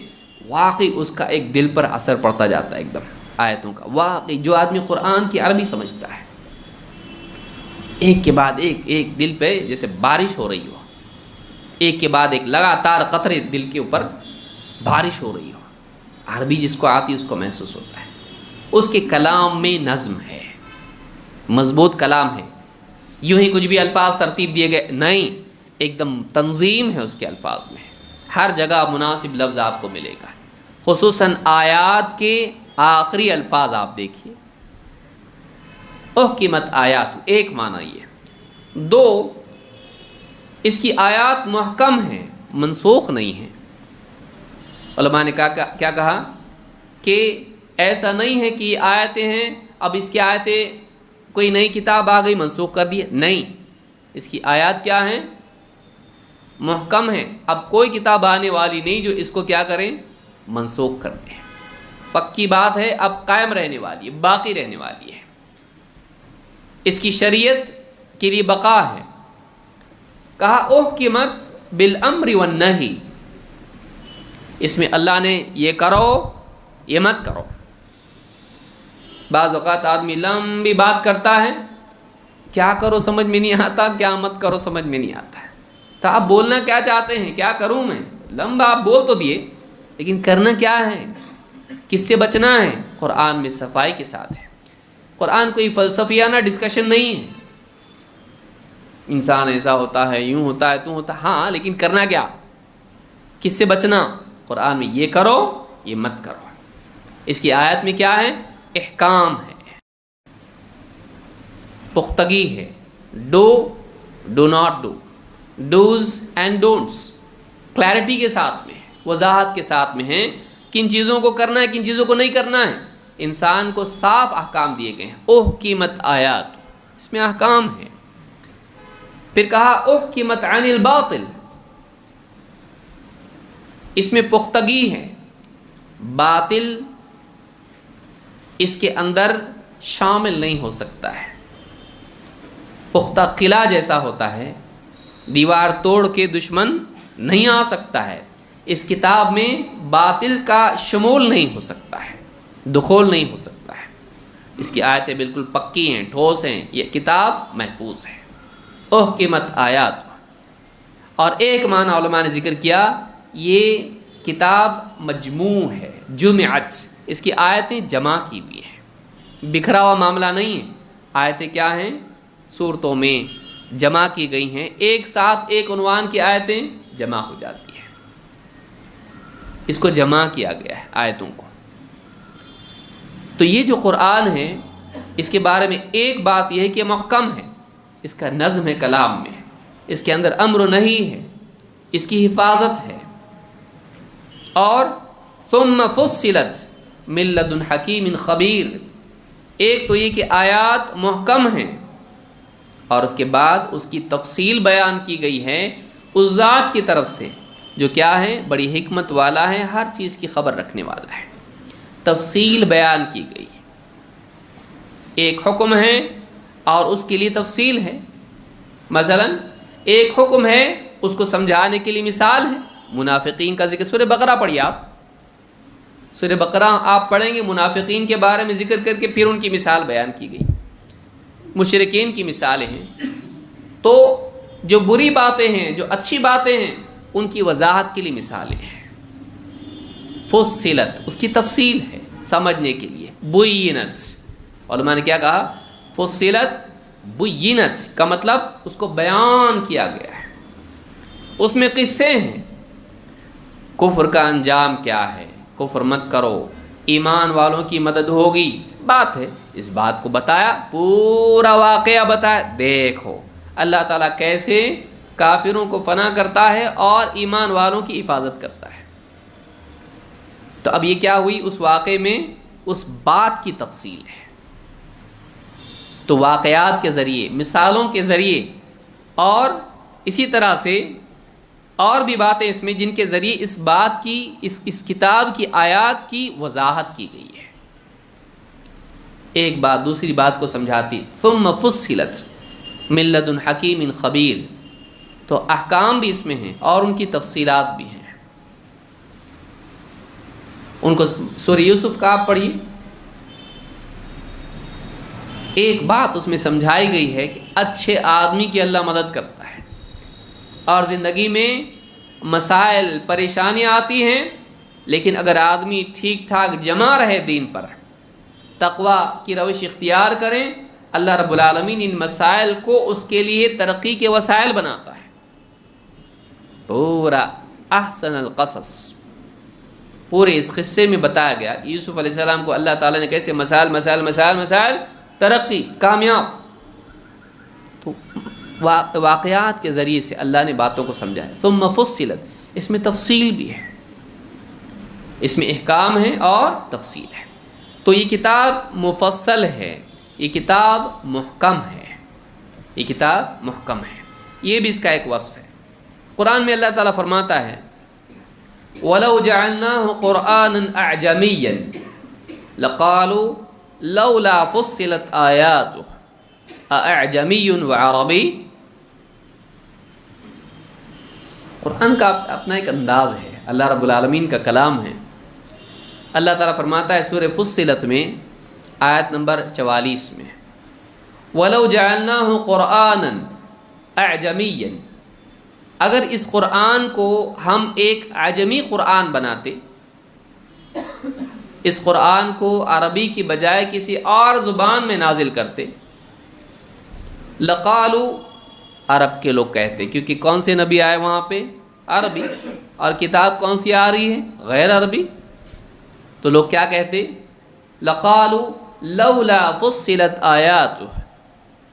واقعی اس کا ایک دل پر اثر پڑتا جاتا ہے ایک دم آیتوں کا۔ واقعی جو آدمی قرآن کی عربی سمجھتا ہے، ایک کے بعد ایک دل پہ جیسے بارش ہو رہی ہو، ایک کے بعد ایک لگاتار قطرے دل کے اوپر بارش ہو رہی ہو، عربی جس کو آتی اس کو محسوس ہوتا ہے۔ اس کے کلام میں نظم ہے، مضبوط کلام ہے، یوں ہی کچھ بھی الفاظ ترتیب دیے گئے نہیں، ایک دم تنظیم ہے اس کے الفاظ میں، ہر جگہ مناسب لفظ آپ کو ملے گا۔ خصوصاً آیات کے آخری الفاظ آپ دیکھیے، احکمت آیات، ایک معنی یہ۔ دو، اس کی آیات محکم ہیں، منسوخ نہیں ہیں۔ علماء نے کیا کہا کہ ایسا نہیں ہے کہ یہ آیتیں ہیں، اب اس کی آیتیں کوئی نئی کتاب آ گئی منسوخ کر دی، نہیں، اس کی آیات کیا ہیں؟ محکم ہیں، اب کوئی کتاب آنے والی نہیں جو اس کو کیا کریں؟ منسوخ کر دیں۔ پکی بات ہے، اب قائم رہنے والی ہے، باقی رہنے والی ہے، اس کی شریعت کے لیے بقا ہے۔ کہا احکمت بالامر والنہی، اس میں اللہ نے یہ کرو یہ مت کرو۔ بعض اوقات آدمی لمبی بات کرتا ہے، کیا کرو سمجھ میں نہیں آتا، کیا مت کرو سمجھ میں نہیں آتا ہے، تو آپ بولنا کیا چاہتے ہیں؟ کیا کروں میں؟ لمبا آپ بول تو دیے، لیکن کرنا کیا ہے؟ کس سے بچنا ہے؟ قرآن میں صفائی کے ساتھ ہے۔ قرآن کوئی فلسفیانہ ڈسکشن نہیں ہے، انسان ایسا ہوتا ہے، یوں ہوتا ہے، تو ہوتا ہے، ہاں، لیکن کرنا کیا؟ کس سے بچنا؟ قرآن میں یہ کرو یہ مت کرو۔ اس کی آیت میں کیا ہے؟ احکام ہے، پختگی ہے، do not do, dos and don'ts, clarity کے ساتھ میں، وضاحت کے ساتھ میں ہیں، کن چیزوں کو کرنا ہے کن چیزوں کو نہیں کرنا ہے۔ انسان کو صاف احکام دیے گئے ہیں، احکمت آیات، اس میں احکام ہے۔ پھر کہا احکمت عن الباطل، اس میں پختگی ہے، باطل اس کے اندر شامل نہیں ہو سکتا ہے۔ پختہ قلعہ جیسا ہوتا ہے، دیوار توڑ کے دشمن نہیں آ سکتا ہے، اس کتاب میں باطل کا شمول نہیں ہو سکتا ہے، دخول نہیں ہو سکتا ہے۔ اس کی آیتیں بالکل پکی ہیں، ٹھوس ہیں، یہ کتاب محفوظ ہے۔ احکمت آیات، اور ایک معنی علماء نے ذکر کیا، یہ کتاب مجموع ہے، جمعت، اس کی آیتیں جمع کی ہوئی ہیں، بکھرا ہوا معاملہ نہیں ہے۔ آیتیں کیا ہیں؟ صورتوں میں جمع کی گئی ہیں، ایک ساتھ ایک عنوان کی آیتیں جمع ہو جاتی ہیں، اس کو جمع کیا گیا ہے آیتوں کو۔ تو یہ جو قرآن ہے، اس کے بارے میں ایک بات یہ ہے کہ محکم ہے، اس کا نظم ہے کلام میں، اس کے اندر امر و نہی ہے، اس کی حفاظت ہے۔ اور ثم فصلت من لدن حکیم خبیر، ایک تو یہ کہ آیات محکم ہیں، اور اس کے بعد اس کی تفصیل بیان کی گئی ہے اس ذات کی طرف سے جو کیا ہے؟ بڑی حکمت والا ہے، ہر چیز کی خبر رکھنے والا ہے۔ تفصیل بیان کی گئی، ایک حکم ہے اور اس کے لیے تفصیل ہے۔ مثلا ایک حکم ہے، اس کو سمجھانے کے لیے مثال ہے۔ منافقین کا ذکر سورہ بقرہ پڑھیے، آپ سورہ بقرہ آپ پڑھیں گے، منافقین کے بارے میں ذکر کر کے پھر ان کی مثال بیان کی گئی، مشرکین کی مثالیں ہیں۔ تو جو بری باتیں ہیں، جو اچھی باتیں ہیں، ان کی وضاحت کے لیے مثالیں ہیں۔ فصلت، اس کی تفصیل ہے سمجھنے کے لیے۔ بینت، علماء نے کیا کہا؟ فصلت بینت کا مطلب اس کو بیان کیا گیا ہے، اس میں قصے ہیں، کفر کا انجام کیا ہے، کفر مت کرو، ایمان والوں کی مدد ہوگی، بات ہے، اس بات کو بتایا، پورا واقعہ بتایا، دیکھو اللہ تعالیٰ کیسے کافروں کو فنا کرتا ہے اور ایمان والوں کی حفاظت کرتا ہے۔ تو اب یہ کیا ہوئی؟ اس واقعے میں اس بات کی تفصیل ہے۔ تو واقعات کے ذریعے، مثالوں کے ذریعے، اور اسی طرح سے اور بھی باتیں اس میں جن کے ذریعے اس بات کی، اس کتاب کی آیات کی وضاحت کی گئی ہے۔ ایک بات دوسری بات کو سمجھاتی۔ ثم فصلت من لدن حکیم خبیر، تو احکام بھی اس میں ہیں اور ان کی تفصیلات بھی ہیں۔ ان کو سورہ یوسف کا آپ پڑھیے، ایک بات اس میں سمجھائی گئی ہے کہ اچھے آدمی کی اللہ مدد کرتا ہے، اور زندگی میں مسائل پریشانیاں آتی ہیں، لیکن اگر آدمی ٹھیک ٹھاک جمع رہے دین پر، تقوی کی روش اختیار کریں، اللہ رب العالمین ان مسائل کو اس کے لیے ترقی کے وسائل بناتا ہے۔ پورا احسن القصص، پورے اس قصے میں بتایا گیا یوسف علیہ السلام کو اللہ تعالیٰ نے کیسے مسائل ترقی، کامیاب۔ تو واقعات کے ذریعے سے اللہ نے باتوں کو سمجھا ہے۔ ثم فصلت، اس میں تفصیل بھی ہے، اس میں احکام ہے اور تفصیل ہے۔ تو یہ کتاب مفصل ہے، یہ کتاب محکم ہے، یہ کتاب محکم ہے، یہ بھی اس کا ایک وصف ہے۔ قرآن میں اللہ تعالیٰ فرماتا ہے وَلَوْ جَعَلْنَاهُ قُرْآنًا أَعْجَمِيًّا لَقَالُوا لَوْلَا فُصِّلَتْ آيَاتُهُ أَأَعْجَمِيٌّ وَعَرَبِيٌّ۔ قرآن کا اپنا ایک انداز ہے، اللہ رب العالمین کا کلام ہے۔ اللہ تعالیٰ فرماتا ہے سورہ فصلت میں آیت نمبر 44 میں وَلَوْ جَعَلْنَاهُ قُرْآنًا أَعْجَمِيًّا، اگر اس قرآن کو ہم ایک عجمی قرآن بناتے، اس قرآن کو عربی کی بجائے کسی اور زبان میں نازل کرتے، لقالو، عرب کے لوگ کہتے، کیونکہ کون سے نبی آئے وہاں پہ؟ عربی، اور کتاب کون سی آ رہی ہے؟ غیر عربی۔ تو لوگ کیا کہتے؟ لقالو لولا فصلت آیاتہ،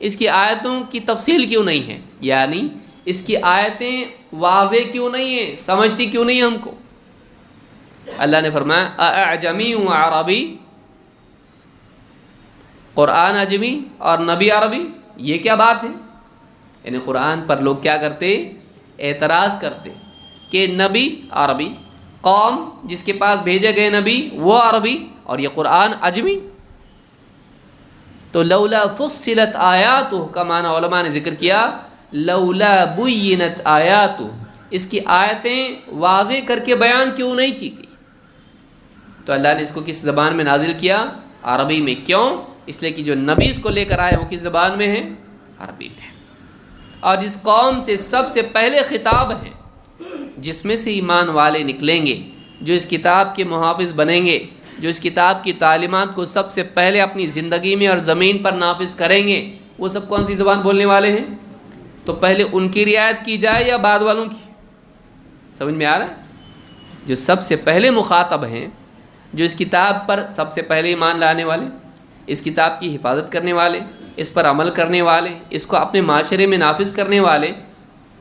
اس کی آیتوں کی تفصیل کیوں نہیں ہے، یعنی اس کی آیتیں واضح کیوں نہیں ہیں، سمجھتی کیوں نہیں ہم کو؟ اللہ نے فرمایا اعجمی و عربی، قرآن عجمی اور نبی عربی، یہ کیا بات ہے؟ یعنی قرآن پر لوگ کیا کرتے؟ اعتراض کرتے کہ نبی عربی، قوم جس کے پاس بھیجے گئے نبی وہ عربی، اور یہ قرآن عجمی۔ تو لولا فصلت آیاتہ کا معنی علماء نے ذکر کیا لولا بینت آیاتہ، اس کی آیتیں واضح کر کے بیان کیوں نہیں کی گئی؟ تو اللہ نے اس کو کس زبان میں نازل کیا؟ عربی میں۔ کیوں؟ اس لیے کہ جو نبی اس کو لے کر آئے وہ کس زبان میں ہے؟ عربی میں۔ اور جس قوم سے سب سے پہلے خطاب ہے، جس میں سے ایمان والے نکلیں گے، جو اس کتاب کے محافظ بنیں گے، جو اس کتاب کی تعلیمات کو سب سے پہلے اپنی زندگی میں اور زمین پر نافذ کریں گے، وہ سب کون سی زبان بولنے والے ہیں؟ تو پہلے ان کی رعایت کی جائے یا بعد والوں کی؟ سمجھ میں آ رہا ہے؟ جو سب سے پہلے مخاطب ہیں، جو اس کتاب پر سب سے پہلے ایمان لانے والے، اس کتاب کی حفاظت کرنے والے، اس پر عمل کرنے والے، اس کو اپنے معاشرے میں نافذ کرنے والے،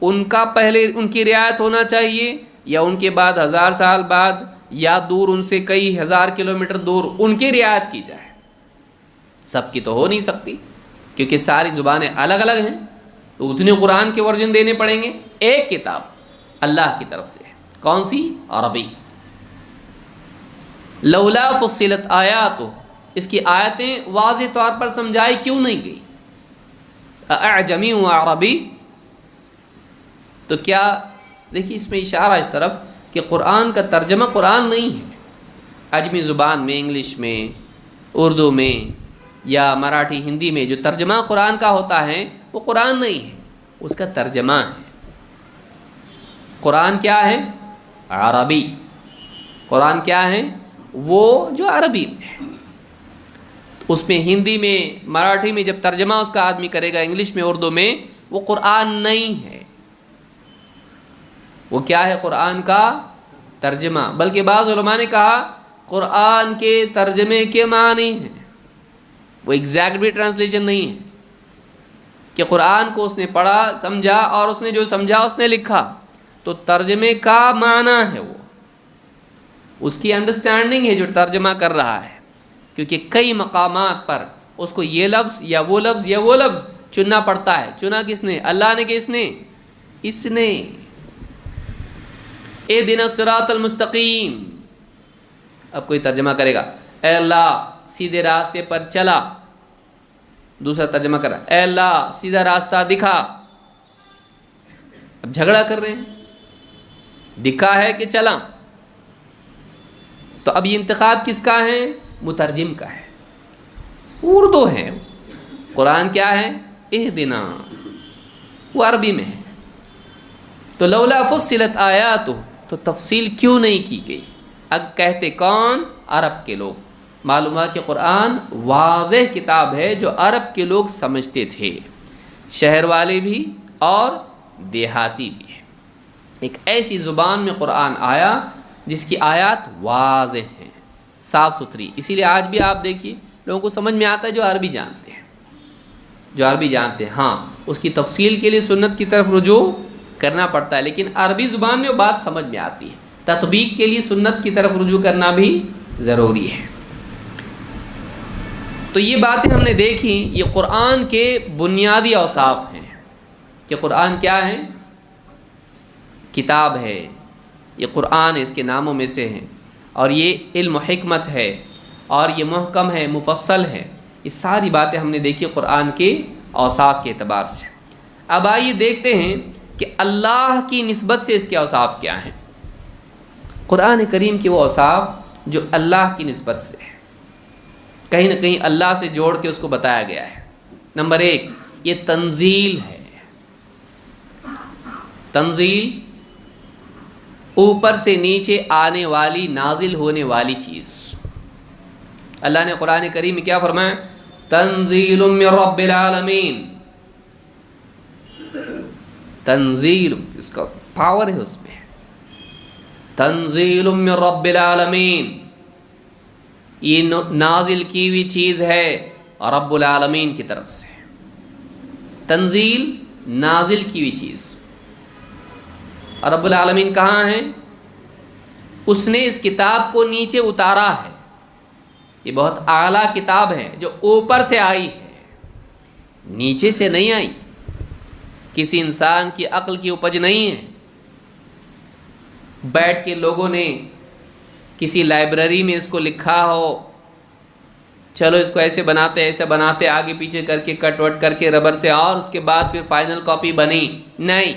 ان کا پہلے ان کی رعایت ہونا چاہیے، یا ان کے بعد 1000 سال بعد یا دور ان سے کئی ہزار کلومیٹر دور ان کی رعایت کی جائے؟ سب کی تو ہو نہیں سکتی، کیونکہ ساری زبانیں الگ الگ ہیں، تو اتنے قرآن کے ورژن دینے پڑیں گے۔ ایک کتاب اللہ کی طرف سے ہے، کون سی؟ عربی۔ لولا فصلت آیاتہ، اس کی آیتیں واضح طور پر سمجھائی کیوں نہیں گئی؟ اعجمی و عربی، تو کیا دیکھیے اس میں اشارہ اس طرف کہ قرآن کا ترجمہ قرآن نہیں ہے۔ عجمی زبان میں، انگلش میں، اردو میں یا مراٹھی ہندی میں جو ترجمہ قرآن کا ہوتا ہے وہ قرآن نہیں ہے، اس کا ترجمہ ہے۔ قرآن کیا ہے؟ عربی۔ قرآن کیا ہے؟ وہ جو عربی میں ہے۔ اس میں ہندی میں، مراٹھی میں جب ترجمہ اس کا آدمی کرے گا، انگلش میں، اردو میں، وہ قرآن نہیں ہے۔ وہ کیا ہے؟ قرآن کا ترجمہ۔ بلکہ بعض علماء نے کہا قرآن کے ترجمے کے معنی ہیں، وہ ایگزیکٹ بھی ٹرانسلیشن نہیں ہے کہ قرآن کو اس نے پڑھا، سمجھا، اور اس نے جو سمجھا اس نے لکھا، تو ترجمے کا معنی ہے، وہ اس کی انڈرسٹینڈنگ ہے جو ترجمہ کر رہا ہے، کیونکہ کئی مقامات پر اس کو یہ لفظ یا وہ لفظ یا وہ لفظ چننا پڑتا ہے۔ چنا کس نے؟ اللہ نے، کہ اس نے؟ اس نے۔ اہدنا الصراط المستقیم، اب کوئی ترجمہ کرے گا اے اللہ سیدھے راستے پر چلا، دوسرا ترجمہ کر رہا اے اللہ سیدھا راستہ دکھا۔ اب جھگڑا کر رہے ہیں، دکھا ہے کہ چلا؟ تو اب یہ انتخاب کس کا ہے؟ مترجم کا ہے۔ اردو ہے، قرآن کیا ہے؟ اہدنا، وہ عربی میں ہے۔ تو لولا فصلت آیاتہ، تو تفصیل کیوں نہیں کی گئی؟ اب کہتے کون؟ عرب کے لوگ۔ معلوم ہے کہ قرآن واضح کتاب ہے جو عرب کے لوگ سمجھتے تھے، شہر والے بھی اور دیہاتی بھی ہے۔ ایک ایسی زبان میں قرآن آیا جس کی آیات واضح ہیں، صاف ستھری۔ اسی لیے آج بھی آپ دیکھیے لوگوں کو سمجھ میں آتا ہے جو عربی جانتے ہیں، جو عربی جانتے ہیں۔ ہاں اس کی تفصیل کے لیے سنت کی طرف رجوع کرنا پڑتا ہے، لیکن عربی زبان میں وہ بات سمجھ میں آتی ہے۔ تطبیق کے لیے سنت کی طرف رجوع کرنا بھی ضروری ہے۔ تو یہ باتیں ہم نے دیکھی، یہ قرآن کے بنیادی اوصاف ہیں کہ قرآن کیا ہے؟ کتاب ہے، یہ قرآن اس کے ناموں میں سے ہے، اور یہ علم و حکمت ہے، اور یہ محکم ہے، مفصل ہے۔ یہ ساری باتیں ہم نے دیکھی قرآن کے اوصاف کے اعتبار سے۔ اب آئیے دیکھتے ہیں کہ اللہ کی نسبت سے اس کے اوصاف کیا ہیں۔ قرآن کریم کے وہ اوصاف جو اللہ کی نسبت سے ہے، کہیں نہ کہیں اللہ سے جوڑ کے اس کو بتایا گیا ہے۔ نمبر 1، یہ تنزیل ہے۔ تنزیل، اوپر سے نیچے آنے والی، نازل ہونے والی چیز۔ اللہ نے قرآن کریم میں کیا فرمایا؟ تنزیل من رب العالمین۔ تنزیل، اس کا پاور ہے اس میں، تنزیل من رب العالمین، یہ نازل کی ہوئی چیز ہے رب العالمین کی طرف سے۔ تنزیل، نازل کی ہوئی چیز۔ اور رب العالمین کہاں ہیں؟ اس نے اس کتاب کو نیچے اتارا ہے۔ یہ بہت اعلیٰ کتاب ہے جو اوپر سے آئی ہے، نیچے سے نہیں آئی، کسی انسان کی عقل کی اپج نہیں ہے۔ بیٹھ کے لوگوں نے کسی لائبریری میں اس کو لکھا ہو، چلو اس کو ایسے بناتے آگے پیچھے کر کے کٹ وٹ کر کے ربر سے، اور اس کے بعد پھر فائنل کاپی بنی، نہیں،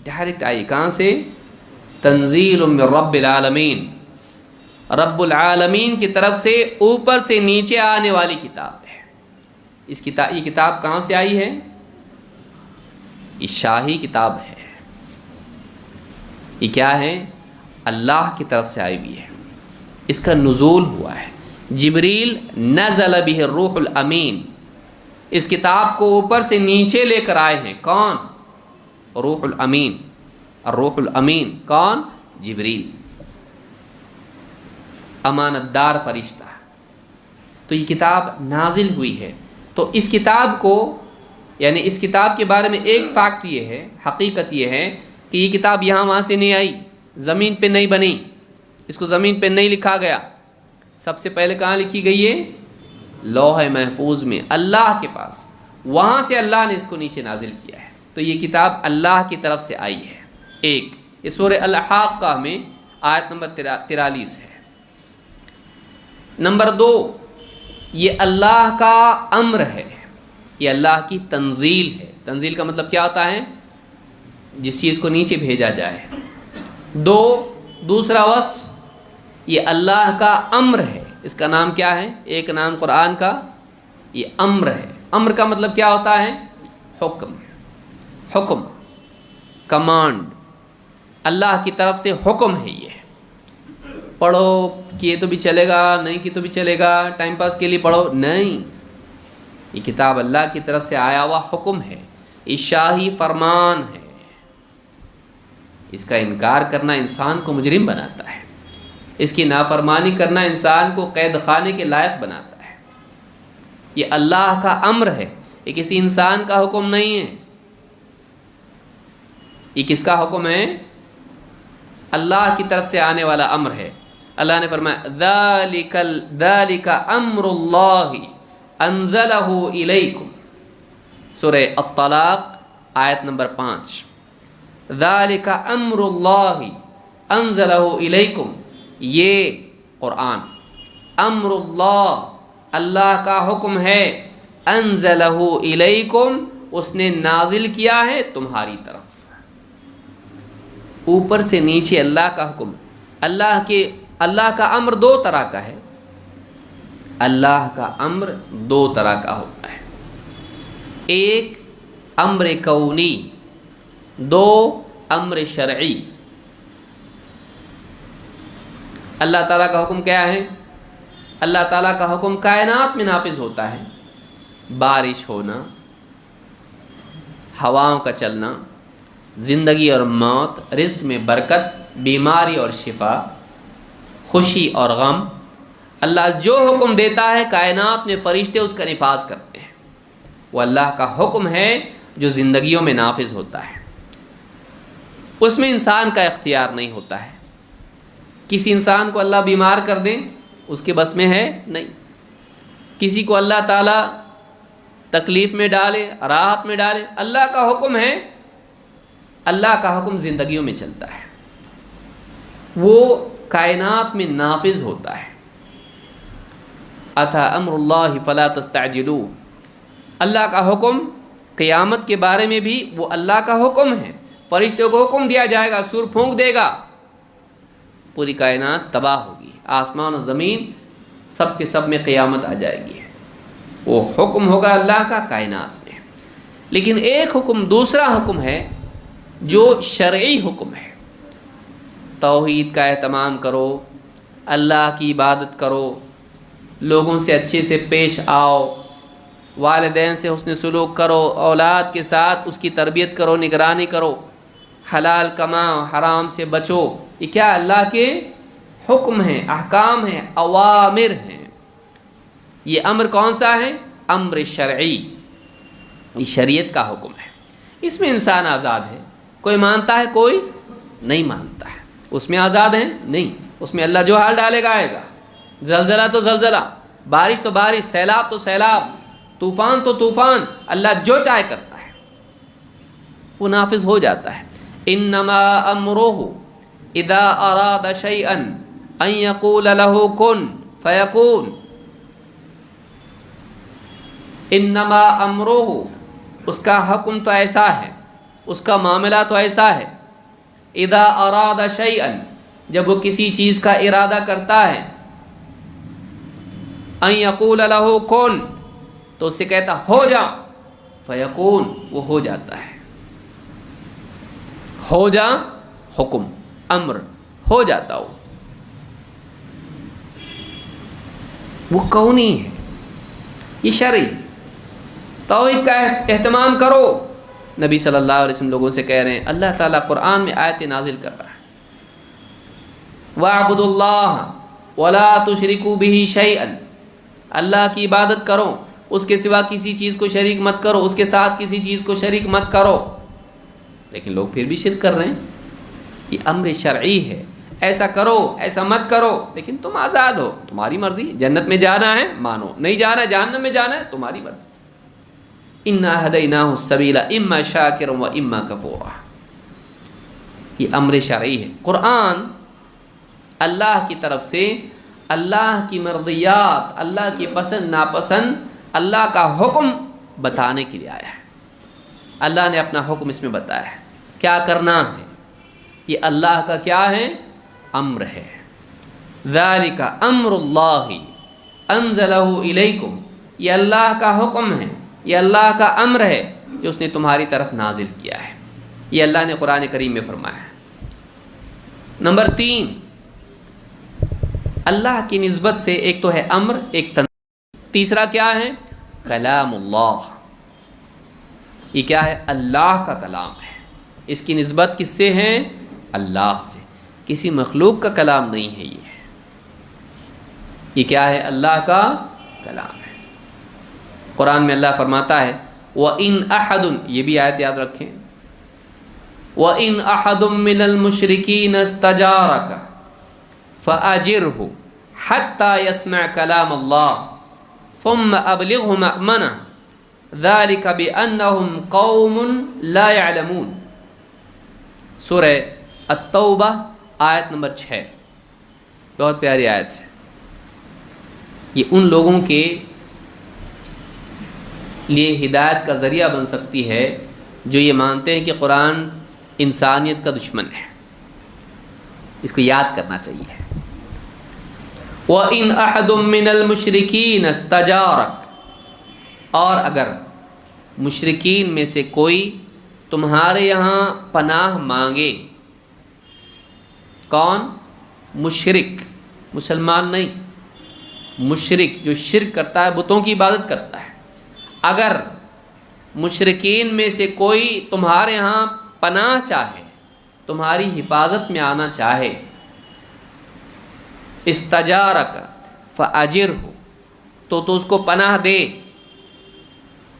ڈائریکٹ آئی کہاں سے؟ تنزیل من رب العالمین، رب العالمین کی طرف سے اوپر سے نیچے آنے والی کتاب ہے۔ یہ کتاب کہاں سے آئی ہے؟ یہ شاہی کتاب ہے۔ یہ کیا ہے؟ اللہ کی طرف سے آئی ہوئی ہے، اس کا نزول ہوا ہے۔ جبریل نزل بہ الروح الامین، اس کتاب کو اوپر سے نیچے لے کر آئے ہیں۔ کون؟ روح الامین۔ الروح الامین کون؟ جبریل، امانت دار فرشتہ۔ تو یہ کتاب نازل ہوئی ہے۔ تو اس کتاب کو، یعنی اس کتاب کے بارے میں ایک فیکٹ یہ ہے، حقیقت یہ ہے کہ یہ کتاب یہاں وہاں سے نہیں آئی، زمین پہ نہیں بنی، اس کو زمین پہ نہیں لکھا گیا۔ سب سے پہلے کہاں لکھی گئی ہے؟ لوح محفوظ میں، اللہ کے پاس، وہاں سے اللہ نے اس کو نیچے نازل کیا ہے۔ تو یہ کتاب اللہ کی طرف سے آئی ہے۔ ایک یہ سورہ الحاقہ میں آیت نمبر 43 ہے۔ نمبر 2، یہ اللہ کا امر ہے، یہ اللہ کی تنزیل ہے۔ تنزیل کا مطلب کیا ہوتا ہے؟ جس چیز کو نیچے بھیجا جائے۔ دوسرا وصف، یہ اللہ کا امر ہے۔ اس کا نام کیا ہے؟ ایک نام قرآن کا یہ امر ہے۔ امر کا مطلب کیا ہوتا ہے؟ حکم، حکم، کمانڈ۔ اللہ کی طرف سے حکم ہے یہ۔ پڑھو کیے تو بھی چلے گا، نہیں کی تو بھی چلے گا، ٹائم پاس کے لیے پڑھو نہیں، یہ کتاب اللہ کی طرف سے آیا ہوا حکم ہے، یہ شاہی فرمان ہے۔ اس کا انکار کرنا انسان کو مجرم بناتا ہے، اس کی نافرمانی کرنا انسان کو قید خانے کے لائق بناتا ہے۔ یہ اللہ کا امر ہے، یہ کسی انسان کا حکم نہیں ہے۔ یہ کس کا حکم ہے؟ اللہ کی طرف سے آنے والا امر ہے۔ اللہ نے فرمایا ذالک امر اللہ انزلہ الیکم، سورہ الطلاق آیت نمبر 5۔ ذالک امر اللہ انزلہ الیکم، یہ قرآن امر اللہ، اللہ کا حکم ہے، انزلہ الیکم، اس نے نازل کیا ہے تمہاری طرف۔ اوپر سے نیچے اللہ کا حکم۔ اللہ کا امر دو طرح کا ہے، اللہ کا امر دو طرح کا ہوتا ہے۔ ایک امر کونی، دو امر شرعی۔ اللہ تعالیٰ کا حکم کیا ہے؟ اللہ تعالیٰ کا حکم کائنات میں نافذ ہوتا ہے، بارش ہونا، ہواؤں کا چلنا، زندگی اور موت، رزق میں برکت، بیماری اور شفا، خوشی اور غم۔ اللہ جو حکم دیتا ہے کائنات میں فرشتے اس کا نفاذ کرتے ہیں، وہ اللہ کا حکم ہے جو زندگیوں میں نافذ ہوتا ہے۔ اس میں انسان کا اختیار نہیں ہوتا ہے۔ کسی انسان کو اللہ بیمار کر دیں اس کے بس میں ہے نہیں، کسی کو اللہ تعالیٰ تکلیف میں ڈالے، راحت میں ڈالے، اللہ کا حکم ہے۔ اللہ کا حکم زندگیوں میں چلتا ہے، وہ کائنات میں نافذ ہوتا ہے۔ اتی امر اللہ فلا تستعجلوا، اللہ کا حکم قیامت کے بارے میں بھی وہ اللہ کا حکم ہے۔ فرشتوں کو حکم دیا جائے گا، سور پھونک دے گا، پوری کائنات تباہ ہوگی، آسمان و زمین سب کے سب میں قیامت آ جائے گی۔ وہ حکم ہوگا اللہ کا کائنات میں۔ لیکن ایک حکم، دوسرا حکم ہے جو شرعی حکم ہے۔ توحید کا اہتمام کرو، اللہ کی عبادت کرو، لوگوں سے اچھے سے پیش آؤ، والدین سے حسن سلوک کرو، اولاد کے ساتھ اس کی تربیت کرو، نگرانی کرو، حلال کماؤ، حرام سے بچو۔ یہ کیا اللہ کے حکم ہیں، احکام ہیں، اوامر ہیں۔ یہ امر کون سا ہے؟ امر شرعی، یہ شریعت کا حکم ہے۔ اس میں انسان آزاد ہے، کوئی مانتا ہے کوئی نہیں مانتا ہے، اس میں آزاد ہیں نہیں، اس میں اللہ جو حال ڈالے گا آئے گا۔ زلزلہ تو زلزلہ، بارش تو بارش، سیلاب تو سیلاب، طوفان تو طوفان، اللہ جو چاہے کرتا ہے، وہ نافذ ہو جاتا ہے۔ انما امرہ اذا اراد شیئا ان یقول له کن فیکون۔ انما امرہ، اس کا حکم تو ایسا ہے، اس کا معاملہ تو ایسا ہے، اذا اراد شیئا، جب وہ کسی چیز کا ارادہ کرتا ہے، ان یقول له کن، تو اس سے کہتا ہو جا، فیکون، وہ ہو جاتا ہے۔ ہو جا حکم، امر، ہو جاتا ہو، وہ کونی ہے، یہ شرعی۔ توحید کا اہتمام کرو۔ نبی صلی اللہ علیہ وسلم لوگوں سے کہہ رہے ہیں، اللہ تعالیٰ قرآن میں آیت نازل کر رہا ہے، وَاعْبُدُوا اللَّهَ وَلَا تُشْرِكُوا بِهِ شَيْئًا، اللہ کی عبادت کرو، اس کے سوا کسی چیز کو شریک مت کرو، اس کے ساتھ کسی چیز کو شریک مت کرو۔ لیکن لوگ پھر بھی شرک کر رہے ہیں۔ یہ امر شرعی ہے، ایسا کرو ایسا مت کرو، لیکن تم آزاد ہو، تمہاری مرضی، جنت میں جانا ہے مانو، نہیں جانا ہے جہنم میں جانا ہے تمہاری مرضی۔ اِنَّا هَدَيْنَاهُ السَّبِيلَ إِمَّا شَاكِرًا وَإِمَّا كَفُورًا، یہ امر شرعی ہے۔ قرآن اللہ کی طرف سے اللہ کی مرضیات، اللہ کی پسند ناپسند، اللہ کا حکم بتانے کے لیے آیا ہے۔ اللہ نے اپنا حکم اس میں بتایا ہے، کیا کرنا ہے، یہ اللہ کا کیا ہے، امر ہے۔ ذَلِكَ أَمْرُ اللَّهِ أَنزَلَهُ إِلَيْكُمْ، یہ اللہ کا حکم ہے، یہ اللہ کا امر ہے جو اس نے تمہاری طرف نازل کیا ہے۔ یہ اللہ نے قرآن کریم میں فرمایا ہے۔ نمبر 3، اللہ کی نسبت سے ایک تو ہے امر، ایک تنزیل۔ تیسرا کیا ہے، کلام اللہ، یہ کیا ہے، اللہ کا کلام ہے۔ اس کی نسبت کس سے ہے، اللہ سے، کسی مخلوق کا کلام نہیں ہے۔ یہ کیا ہے، اللہ کا کلام ہے۔ قرآن میں اللہ فرماتا ہے وَإِنْ أَحَدٌ، یہ بھی آیت یاد رکھیں، وَإِنْ أَحَدٌ مِّنَ الْمُشْرِكِينَ اسْتَجَارَكَ فَأَجِرْهُ حَتَّى يَسْمَعَ كَلَامَ اللَّهِ ثُمَّ أَبْلِغْهُ مَأْمَنَهُ ذَلِكَ بِأَنَّهُمْ قَوْمٌ لَا يَعْلَمُونَ، سورہ التوبہ آیت نمبر 6، بہت پیاری آیت ہے۔ یہ ان لوگوں کے لیے ہدایت کا ذریعہ بن سکتی ہے جو یہ مانتے ہیں کہ قرآن انسانیت کا دشمن ہے۔ اس کو یاد کرنا چاہیے۔ وَإِنْ أَحَدٌ مِّنَ الْمُشْرِكِينَ اسْتَجَارَكَ، اور اگر مشرکین میں سے کوئی تمہارے یہاں پناہ مانگے، کون، مشرک، مسلمان نہیں، مشرک جو شرک کرتا ہے، بتوں کی عبادت کرتا ہے۔ اگر مشرکین میں سے کوئی تمہارے ہاں پناہ چاہے، تمہاری حفاظت میں آنا چاہے، استجارک فاجرہ، تو اس کو پناہ دے،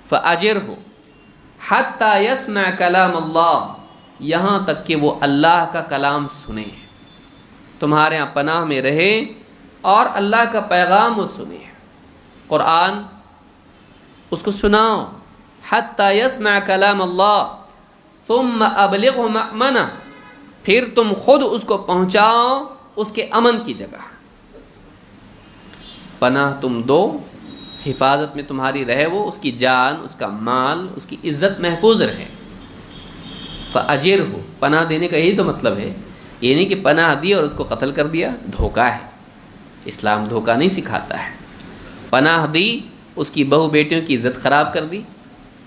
فاجرہ حتی یسمع کلام اللہ، یہاں تک کہ وہ اللہ کا کلام سنے، تمہارے ہاں پناہ میں رہے اور اللہ کا پیغام وہ سنے، قرآن اس کو سناؤ، حتی یسمع کلام اللہ ثم ابلغہ مأمنہ، پھر تم خود اس کو پہنچاؤ اس کے امن کی جگہ۔ پناہ تم دو، حفاظت میں تمہاری رہے وہ، اس کی جان، اس کا مال، اس کی عزت محفوظ رہے۔ فَأَجِرْهُ، پناہ دینے کا یہی تو مطلب ہے، یہ نہیں کہ پناہ دی اور اس کو قتل کر دیا، دھوکہ ہے، اسلام دھوکہ نہیں سکھاتا ہے۔ پناہ دی، اس کی بہو بیٹیوں کی عزت خراب کر دی،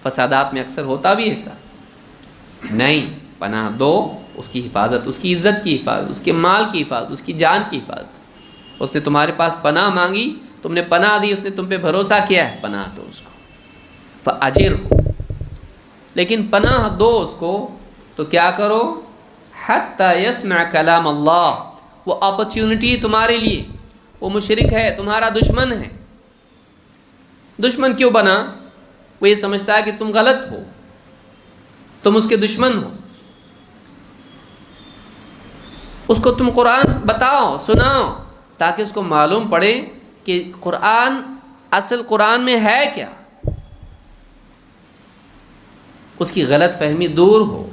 فسادات میں اکثر ہوتا بھی ایسا نہیں۔ پناہ دو، اس کی حفاظت، اس کی عزت کی حفاظت، اس کے مال کی حفاظت، اس کی جان کی حفاظت۔ اس نے تمہارے پاس پناہ مانگی، تم نے پناہ دی، اس نے تم پہ بھروسہ کیا ہے، پناہ دو اس کو، فَأَجِرْهُ، لیکن پناہ دو اس کو تو کیا کرو، حَتَّى يَسْمَعَ كَلَامَ اللَّهِ، وہ اپرچونٹی تمہارے لیے، وہ مشرک ہے، تمہارا دشمن ہے۔ دشمن کیوں بنا؟ وہ یہ سمجھتا ہے کہ تم غلط ہو، تم اس کے دشمن ہو، اس کو تم قرآن بتاؤ، سناؤ، تاکہ اس کو معلوم پڑے کہ قرآن، اصل قرآن میں ہے کیا، اس کی غلط فہمی دور ہو۔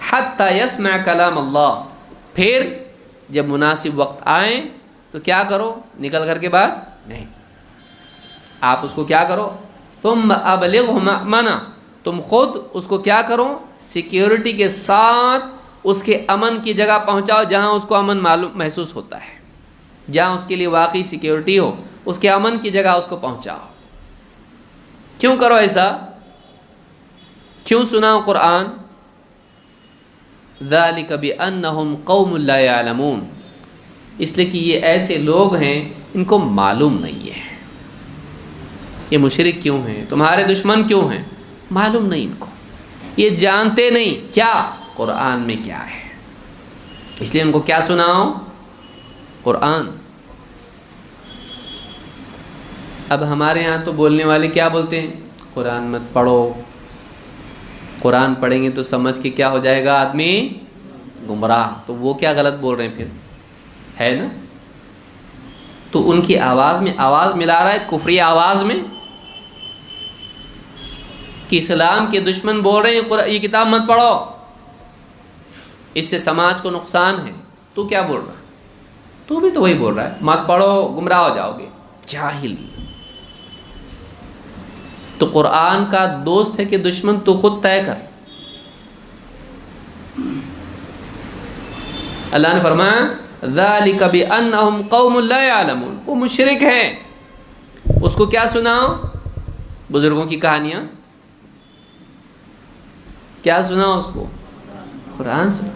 حتی یسمع کلام اللہ، پھر جب مناسب وقت آئے تو کیا کرو، نکل کر کے بعد نہیں، آپ اس کو کیا کرو، ثم ابلغہ مأمنہ، تم خود اس کو کیا کرو، سیکیورٹی کے ساتھ اس کے امن کی جگہ پہنچاؤ جہاں اس کو امن معلوم محسوس ہوتا ہے، جہاں اس کے لیے واقعی سیکیورٹی ہو، اس کے امن کی جگہ اس کو پہنچاؤ۔ کیوں کرو ایسا؟ کیوں سناؤ قرآن؟ ذَلِكَ بِأَنَّهُمْ قَوْمٌ لَا يَعْلَمُونَ، اس لیے کہ یہ ایسے لوگ ہیں ان کو معلوم نہیں ہے۔ یہ مشرک کیوں ہیں، تمہارے دشمن کیوں ہیں؟ معلوم نہیں ان کو، یہ جانتے نہیں کیا قرآن میں کیا ہے، اس لیے ان کو کیا سناؤ؟ قرآن۔ اب ہمارے ہاں تو بولنے والے کیا بولتے ہیں؟ قرآن مت پڑھو، قرآن پڑھیں گے تو سمجھ کے کیا ہو جائے گا آدمی؟ گمراہ۔ تو وہ کیا غلط بول رہے ہیں پھر؟ ہے نا؟ تو ان کی آواز میں آواز ملا رہا ہے کفری آواز میں، کہ اسلام کے دشمن بول رہے ہیں یہ کتاب مت پڑھو، اس سے سماج کو نقصان ہے۔ تو کیا بول رہا ہے؟ تو بھی تو وہی بول رہا ہے، مت پڑھو گمراہ ہو جاؤ گے، جاہل۔ تو قرآن کا دوست ہے کہ دشمن تو خود طے کر۔ اللہ نے فرمایا ذَلِكَ بِأَنَّهُمْ قَوْمٌ لَا يَعْلَمُونَ، وہ مشرک ہیں، اس کو کیا سناؤ؟ بزرگوں کی کہانیاں کیا سناؤ اس کو؟ قرآن سنا۔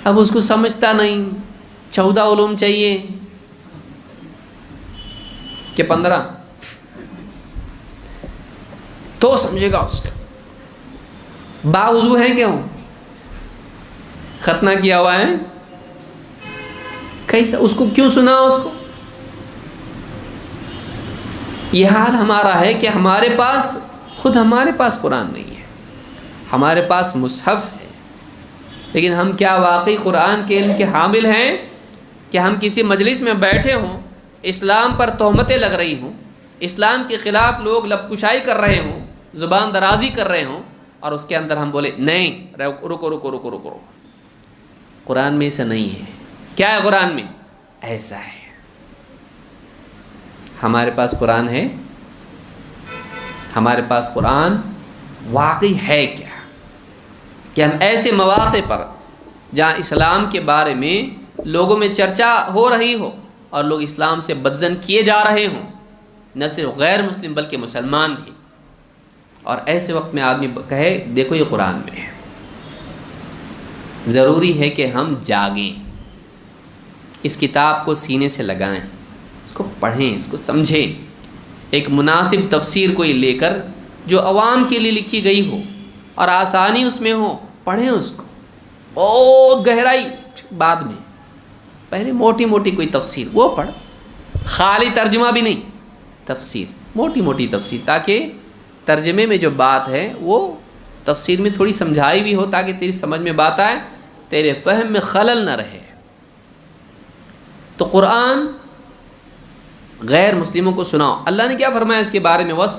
اب اس کو سمجھتا نہیں، 14 علوم چاہیے کہ 15 تو سمجھے گا اس کا۔ باوضو ہے کیوں؟ ختنہ کیا ہوا ہے کیسا؟ اس کو کیوں سنا اس کو؟ یہ حال ہمارا ہے کہ ہمارے پاس ہمارے پاس قرآن نہیں ہے، ہمارے پاس مصحف ہے، لیکن ہم کیا واقعی قرآن کے علم کے حامل ہیں؟ کہ ہم کسی مجلس میں بیٹھے ہوں، اسلام پر تہمتیں لگ رہی ہوں، اسلام کے خلاف لوگ لب کشائی کر رہے ہوں، زبان درازی کر رہے ہوں، اور اس کے اندر ہم بولے نہیں رکو رکو رکو رکو رکو، قرآن میں ایسا نہیں ہے۔ کیا ہے قرآن میں؟ ایسا ہے۔ ہمارے پاس قرآن ہے، ہمارے پاس قرآن واقعی ہے کیا؟ کہ ہم ایسے مواقع پر جہاں اسلام کے بارے میں لوگوں میں چرچا ہو رہی ہو اور لوگ اسلام سے بدظن کیے جا رہے ہوں، نہ صرف غیر مسلم بلکہ مسلمان بھی، اور ایسے وقت میں آدمی کہے دیکھو یہ قرآن میں ہے۔ ضروری ہے کہ ہم جاگیں، اس کتاب کو سینے سے لگائیں، اس کو پڑھیں، اس کو سمجھیں، ایک مناسب تفسیر کوئی لے کر جو عوام کے لیے لکھی گئی ہو اور آسانی اس میں ہو، پڑھیں اس کو، بہت گہرائی بعد میں، پہلے موٹی موٹی کوئی تفسیر وہ پڑھ، خالی ترجمہ بھی نہیں، تفسیر، موٹی موٹی تفسیر، تاکہ ترجمے میں جو بات ہے وہ تفسیر میں تھوڑی سمجھائی بھی ہو، تاکہ تیری سمجھ میں بات آئے، تیرے فہم میں خلل نہ رہے۔ تو قرآن غیر مسلموں کو سناؤ۔ اللہ نے کیا فرمایا اس کے بارے میں وصف؟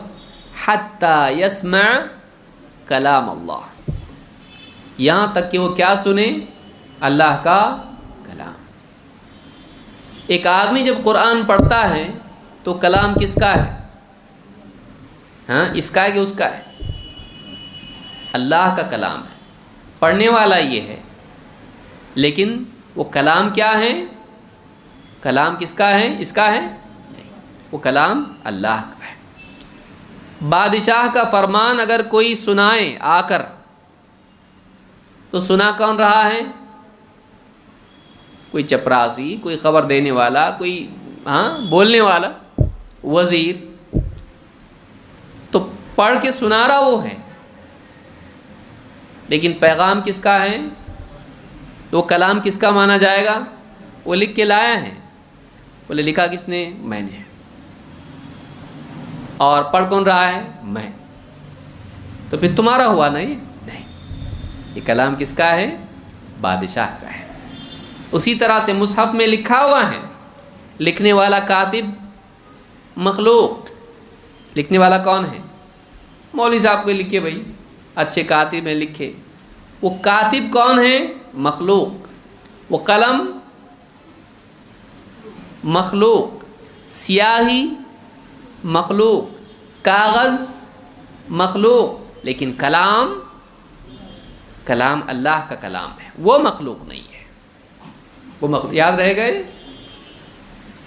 حتی یسمع کلام اللہ، یہاں تک کہ وہ کیا سنے؟ اللہ کا کلام۔ ایک آدمی جب قرآن پڑھتا ہے تو کلام کس کا ہے؟ ہاں، اس کا ہے کہ اس کا ہے؟ اللہ کا کلام ہے، پڑھنے والا یہ ہے، لیکن وہ کلام کیا ہے؟ کلام کس کا ہے؟ اس کا ہے؟ نہیں، وہ کلام اللہ کا ہے۔ بادشاہ کا فرمان اگر کوئی سنائے آ کر تو سنا کون رہا ہے؟ کوئی چپراسی، کوئی خبر دینے والا، کوئی بولنے والا، وزیر، تو پڑھ کے سنا رہا وہ ہے، لیکن پیغام کس کا ہے؟ تو کلام کس کا مانا جائے گا؟ وہ لکھ کے لایا ہے، بولے لکھا کس نے؟ میں نے۔ اور پڑھ کون رہا ہے؟ میں۔ تو پھر تمہارا ہوا نہیں؟ نہیں، یہ کلام کس کا ہے؟ بادشاہ کا ہے۔ اسی طرح سے مصحف میں لکھا ہوا ہے، لکھنے والا کاتب مخلوق، لکھنے والا کون ہے؟ مولوی صاحب کو لکھے، بھائی اچھے کاتب ہیں لکھے، وہ کاتب کون ہے؟ مخلوق۔ وہ قلم مخلوق، سیاہی مخلوق، کاغذ مخلوق، لیکن کلام اللہ کا کلام ہے، وہ مخلوق نہیں ہے۔ وہ یاد رہے گا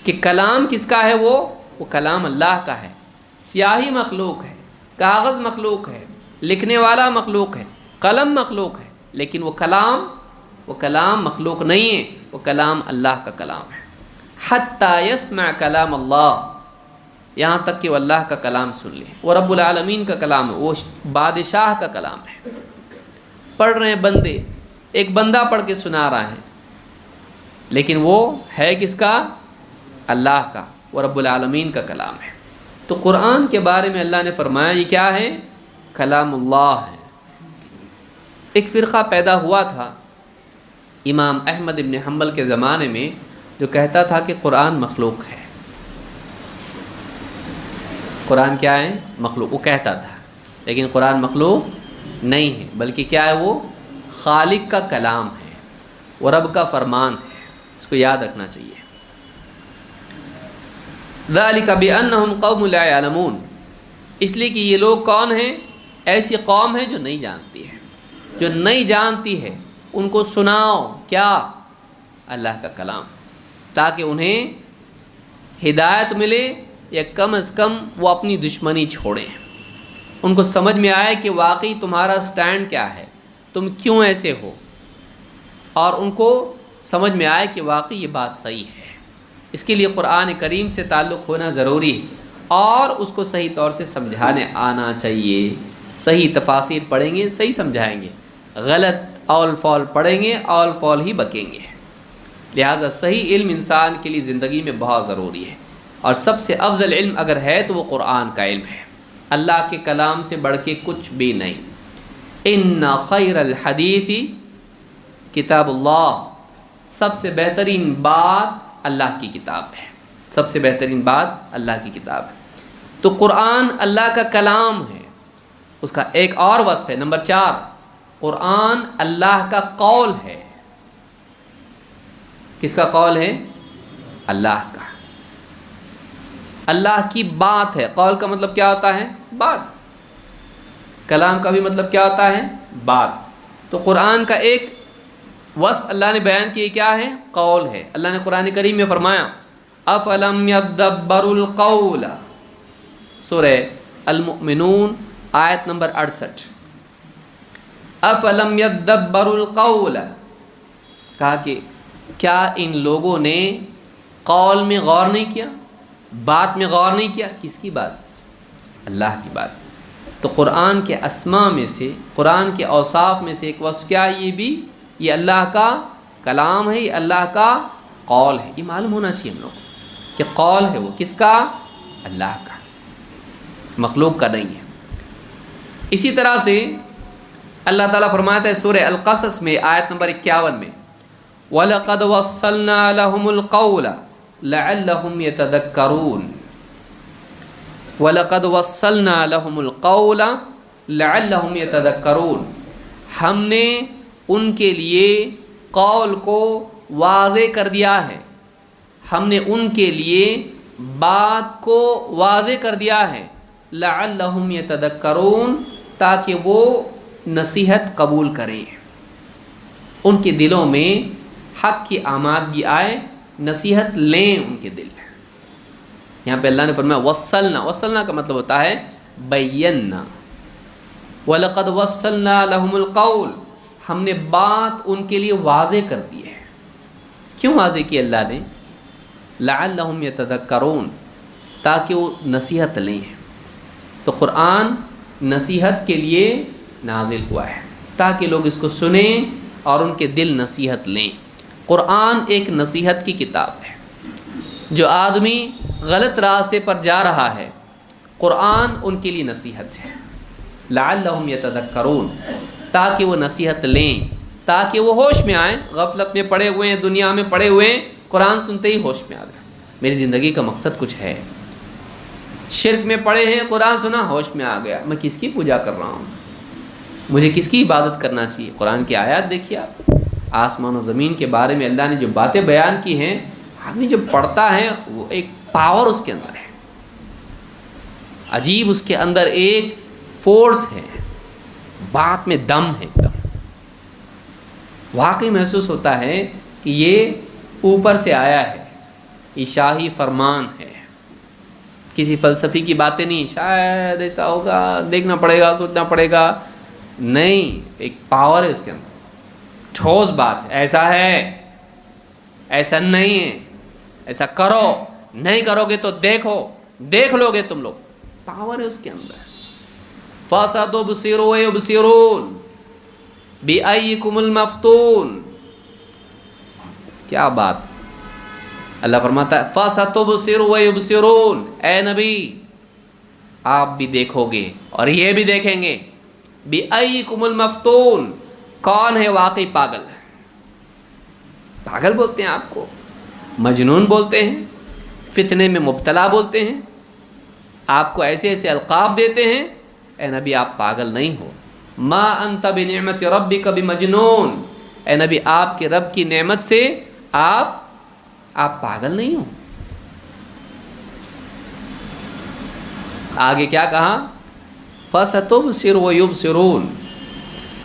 کہ کلام کس کا ہے؟ وہ کلام اللہ کا ہے۔ سیاہی مخلوق ہے، کاغذ مخلوق ہے، لکھنے والا مخلوق ہے، قلم مخلوق ہے، لیکن وہ کلام مخلوق نہیں ہے، وہ کلام اللہ کا کلام ہے۔ حتی یسمع کلام اللہ، یہاں تک کہ وہ اللہ کا کلام سن لے۔ وہ رب العالمین کا کلام ہے، وہ بادشاہ کا کلام ہے۔ پڑھ رہے ہیں بندے، ایک بندہ پڑھ کے سنا رہا ہے، لیکن وہ ہے کس کا؟ اللہ کا، وہ رب العالمین کا کلام ہے۔ تو قرآن کے بارے میں اللہ نے فرمایا یہ کیا ہے؟ کلام اللہ ہے۔ ایک فرقہ پیدا ہوا تھا امام احمد ابن حنبل کے زمانے میں جو کہتا تھا کہ قرآن مخلوق ہے۔ قرآن کیا ہے؟ مخلوق، وہ کہتا تھا، لیکن قرآن مخلوق نہیں ہے، بلکہ کیا ہے؟ وہ خالق کا کلام ہے، وہ رب کا فرمان ہے۔ اس کو یاد رکھنا چاہیے۔ ذَلِكَ بِأَنَّهُمْ قَوْمٌ لَا يَعْلَمُونَ، اس لیے کہ یہ لوگ کون ہیں؟ ایسی قوم ہے جو نہیں جانتی ہے، جو نہیں جانتی ہے۔ ان کو سناؤ کیا؟ اللہ کا کلام، تاکہ انہیں ہدایت ملے، یا کم از کم وہ اپنی دشمنی چھوڑیں، ان کو سمجھ میں آئے کہ واقعی تمہارا سٹینڈ کیا ہے، تم کیوں ایسے ہو، اور ان کو سمجھ میں آئے کہ واقعی یہ بات صحیح ہے۔ اس کے لیے قرآن کریم سے تعلق ہونا ضروری ہے، اور اس کو صحیح طور سے سمجھانے آنا چاہیے۔ صحیح تفاسیر پڑھیں گے، صحیح سمجھائیں گے، غلط اول فال پڑھیں گے، اول فال ہی بکیں گے۔ لہٰذا صحیح علم انسان کے لیے زندگی میں بہت ضروری ہے، اور سب سے افضل علم اگر ہے تو وہ قرآن کا علم ہے، اللہ کے کلام سے بڑھ کے کچھ بھی نہیں۔ ان خیر الحدیث کتاب اللہ، سب سے بہترین بات اللہ کی کتاب ہے، سب سے بہترین بات اللہ کی کتاب ہے۔ تو قرآن اللہ کا کلام ہے۔ اس کا ایک اور وصف ہے، نمبر 4، قرآن اللہ کا قول ہے۔ کس کا قول ہے؟ اللہ کا۔ اللہ کی بات ہے۔ قول کا مطلب کیا ہوتا ہے؟ بات۔ کلام کا بھی مطلب کیا ہوتا ہے؟ بات۔ تو قرآن کا ایک وصف اللہ نے بیان کیا، کیا ہے؟ قول ہے۔ اللہ نے قرآن کریم میں فرمایا افلم یدبروا القول، سورہ المؤمنون آیت نمبر 68۔ افلم یدبروا القول، کہا کہ کیا ان لوگوں نے قول میں غور نہیں کیا، بات میں غور نہیں کیا؟ کس کی بات؟ اللہ کی بات۔ تو قرآن کے اسماء میں سے، قرآن کے اوصاف میں سے ایک وصف کیا ہے؟ یہ اللہ کا کلام ہے، یہ اللہ کا قول ہے۔ یہ معلوم ہونا چاہیے ہم لوگ کہ قول ہے وہ کس کا؟ اللہ کا، مخلوق کا نہیں ہے۔ اسی طرح سے اللہ تعالیٰ فرماتا ہے سورہ القصص میں آیت نمبر 51 میں وَلَقَدْ وَصَّلْنَا لَهُمُ الْقَوْلَ لَعَلَّهُمْ يَتَذَكَّرُونَ، وَلَقَدْ وَصَّلْنَا لَهُمُ الْقَوْلَ لَعَلَّهُمْ يَتَذَكَّرُونَ، ہم نے ان کے لیے قول کو واضح کر دیا ہے، ہم نے ان کے لیے بات کو واضح کر دیا ہے، لعلہم یتذکرون، تاکہ وہ نصیحت قبول کریں، ان کے دلوں میں حق کی آمادگی آئے، نصیحت لیں ان کے دل۔ یہاں پہ اللہ نے فرمایا وصلنا، وصلنا کا مطلب ہوتا ہے بینا، وَلَقَدْ وَصَّلْنَا لَهُمُ الْقَوْلِ، ہم نے بات ان کے لیے واضح کر دی ہے۔ کیوں واضح کی اللہ نے؟ لَعَلَّهُمْ يَتَذَكَّرُونَ، تاکہ وہ نصیحت لیں۔ تو قرآن نصیحت کے لیے نازل ہوا ہے، تاکہ لوگ اس کو سنیں اور ان کے دل نصیحت لیں۔ قرآن ایک نصیحت کی کتاب ہے۔ جو آدمی غلط راستے پر جا رہا ہے، قرآن ان کے لیے نصیحت ہے، لعلہم یتذکرون، تاکہ وہ نصیحت لیں، تاکہ وہ ہوش میں آئیں۔ غفلت میں پڑے ہوئے ہیں، دنیا میں پڑے ہوئے ہیں، قرآن سنتے ہی ہوش میں آ گئے، میری زندگی کا مقصد کچھ ہے۔ شرک میں پڑے ہیں، قرآن سنا، ہوش میں آ گیا، میں کس کی پوجا کر رہا ہوں، مجھے کس کی عبادت کرنا چاہیے۔ قرآن کی آیات دیکھیے آپ، آسمان و زمین کے بارے میں اللہ نے جو باتیں بیان کی ہیں، آدمی جب پڑھتا ہے وہ ایک پاور اس کے اندر ہے، عجیب اس کے اندر ایک فورس ہے، بات میں دم ہے ایک دم، واقعی محسوس ہوتا ہے کہ یہ اوپر سے آیا ہے، یہ شاہی فرمان ہے، کسی فلسفی کی باتیں نہیں، شاید ایسا ہوگا، دیکھنا پڑے گا، سوچنا پڑے گا، نہیں، ایک پاور ہے اس کے اندر، ٹھوس بات ہے، ایسا ہے، ایسا نہیں ہے، ایسا کرو، نہیں کرو گے تو دیکھو، دیکھ لو گے تم لوگ، پاور ہے اس کے اندر۔ فَسَتُبْصِرُ وَيُبْصِرُونَ بِأَيِّكُمُ الْمَفْتُونُ، کیا بات ہے، اللہ فرماتا ہے فَسَتُبْصِرُ وَيُبْصِرُونَ، اے نبی آپ بھی دیکھو گے اور یہ بھی دیکھیں گے، بِأَيِّكُمُ الْمَفْتُونَ، کون ہے واقعی پاگل، پاگل بولتے ہیں آپ کو، مجنون بولتے ہیں، فتنے میں مبتلا بولتے ہیں، آپ کو ایسے ایسے القاب دیتے ہیں، اے نبی آپ پاگل نہیں ہو، ما انت بنعمت ربک بمجنون، اے نبی آپ کے رب کی نعمت سے آپ پاگل نہیں ہو۔ آگے کیا کہا، فَسَتُبْصِرُ وَيُبْصِرُونَ،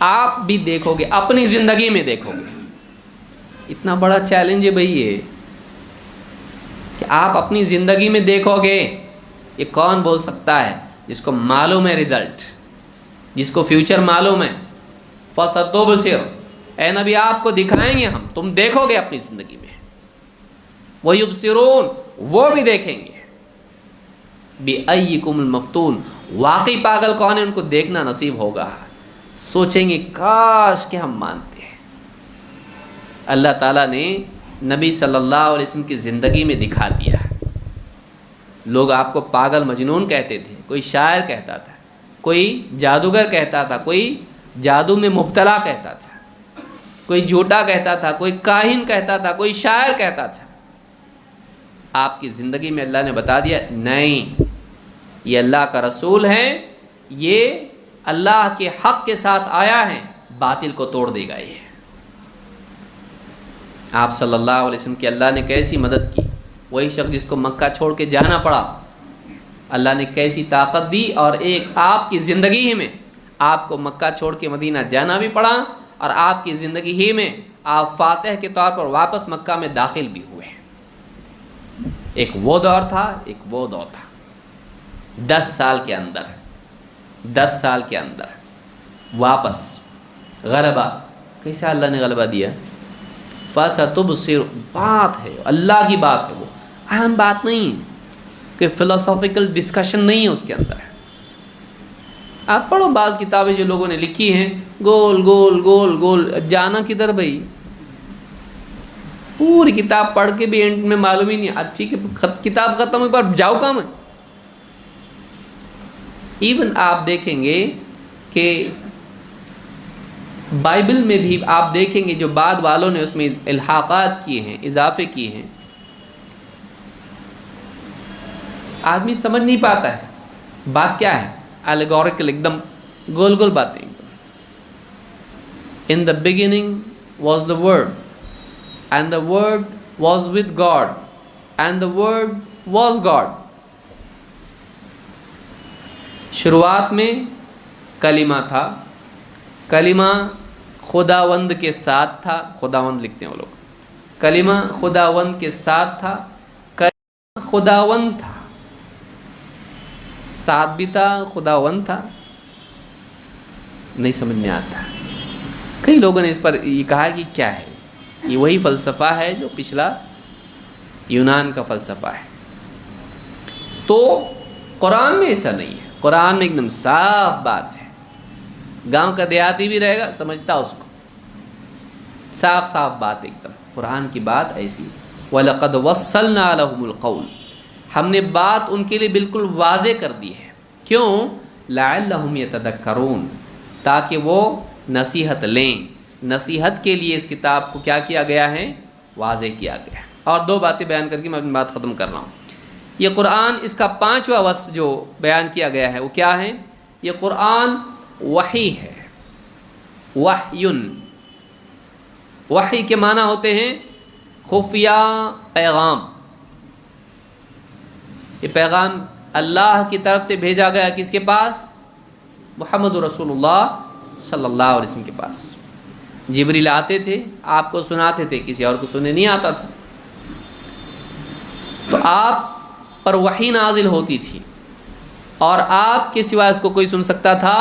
آپ بھی دیکھو گے، اپنی زندگی میں دیکھو گے، اتنا بڑا چیلنج ہے بھئی یہ کہ آپ اپنی زندگی میں دیکھو گے، یہ کون بول سکتا ہے جس کو معلوم ہے رزلٹ، جس کو فیوچر معلوم ہے، فَسَتُبْصِرُ، اے نبی آپ کو دکھائیں گے ہم، تم دیکھو گے اپنی زندگی میں، وَيُبْصِرُونَ، وہ بھی دیکھیں گے، بِأَيِّكُمُ الْمَفْتُونَ، واقعی پاگل کون ہے ان کو دیکھنا نصیب ہوگا، سوچیں گے کاش کہ ہم مانتے ہیں۔ اللہ تعالیٰ نے نبی صلی اللہ علیہ وسلم کی زندگی میں دکھا دیا، لوگ آپ کو پاگل مجنون کہتے تھے، کوئی شاعر کہتا تھا، کوئی جادوگر کہتا تھا، کوئی جادو میں مبتلا کہتا تھا، کوئی جھوٹا کہتا تھا، کوئی کاہن کہتا تھا، کوئی شاعر کہتا تھا، آپ کی زندگی میں اللہ نے بتا دیا نہیں، یہ اللہ کا رسول ہے، یہ اللہ کے حق کے ساتھ آیا ہے، باطل کو توڑ دے گا۔ یہ آپ صلی اللہ علیہ وسلم کی اللہ نے کیسی مدد کی، وہی شخص جس کو مکہ چھوڑ کے جانا پڑا، اللہ نے کیسی طاقت دی، اور ایک آپ کی زندگی ہی میں آپ کو مکہ چھوڑ کے مدینہ جانا بھی پڑا، اور آپ کی زندگی ہی میں آپ فاتح کے طور پر واپس مکہ میں داخل بھی ہوئے۔ ایک وہ دور تھا، ایک وہ دور تھا، 10 سال کے اندر واپس غلبہ، کیسا اللہ نے غلبہ دیا، فَسَتُبْصِرُ، بات ہے، اللہ کی بات ہے، وہ اہم بات نہیں ہے کہ فلسافیکل ڈسکشن نہیں ہے اس کے اندر۔ آپ پڑھو بعض کتابیں جو لوگوں نے لکھی ہیں، گول گول گول گول، جانا کدھر بھائی، پوری کتاب پڑھ کے بھی اینڈ میں معلوم ہی نہیں، اچھی کتاب ختم ہوئی پر جاؤ کہاں میں۔ ایون آپ دیکھیں گے کہ بائبل میں بھی آپ دیکھیں گے جو بعد والوں نے اس میں الحاقات کیے ہیں، اضافے کیے ہیں، آدمی سمجھ نہیں پاتا ہے بات کیا ہے، الگوریکل، ایک دم گول گول باتیں۔ In the beginning was the word and the word was with God and the word was God, شروعات میں کلمہ تھا، کلمہ خداوند کے ساتھ تھا، خداوند لکھتے ہیں وہ لوگ، کلمہ خداوند کے ساتھ تھا، کلمہ خداوند تھا، ساتھ بھی تھا، خداوند تھا، نہیں سمجھ میں آتا۔ کئی لوگوں نے اس پر یہ کہا کہ کیا ہے، یہ وہی فلسفہ ہے جو پچھلا یونان کا فلسفہ ہے، تو قرآن میں ایسا نہیں ہے، قرآن میں ایک دم صاف بات ہے، گاؤں کا دیہاتی بھی رہے گا سمجھتا اس کو، صاف صاف بات ایک دم، قرآن کی بات ایسی۔ وَلَقَدْ وَصَّلْنَا لَهُمُ الْقَوْلِ، ہم نے بات ان کے لیے بالکل واضح کر دی ہے، کیوں؟ لَعَلَّهُمْ يَتَذَكَّرُونَ، تاکہ وہ نصیحت لیں، نصیحت کے لیے اس کتاب کو کیا کیا گیا ہے، واضح کیا گیا ہے۔ اور 2 باتیں بیان کر کے میں اپنی بات ختم کر رہا ہوں۔ یہ قرآن، اس کا 5واں وصف جو بیان کیا گیا ہے وہ کیا ہے، یہ قرآن وحی ہے، وحیٌ، وحی کے معنی ہوتے ہیں خفیہ پیغام، یہ پیغام اللہ کی طرف سے بھیجا گیا کس کے پاس، محمد رسول اللہ صلی اللہ علیہ وسلم کے پاس جبریل آتے تھے، آپ کو سناتے تھے، کسی اور کو سننے نہیں آتا تھا، تو آپ پر وحی نازل ہوتی تھی اور آپ کے سوا اس کو کوئی سن سکتا تھا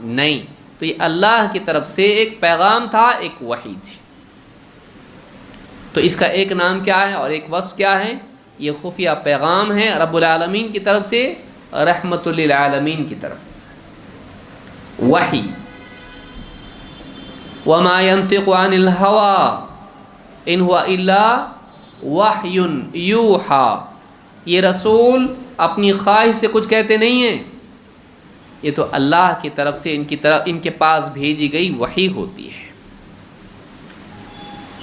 نہیں. تو یہ اللہ کی طرف سے ایک پیغام تھا، ایک وحی تھی. تو اس کا ایک نام کیا ہے اور ایک وصف کیا ہے؟ یہ خفیہ پیغام ہے رب العالمین کی طرف سے رحمت للعالمین کی طرف. وحی وما ينطق عن الهوى ان هو الا وحی یوحى. یہ رسول اپنی خواہش سے کچھ کہتے نہیں ہیں، یہ تو اللہ کی طرف سے ان کے پاس بھیجی گئی وحی ہوتی ہے.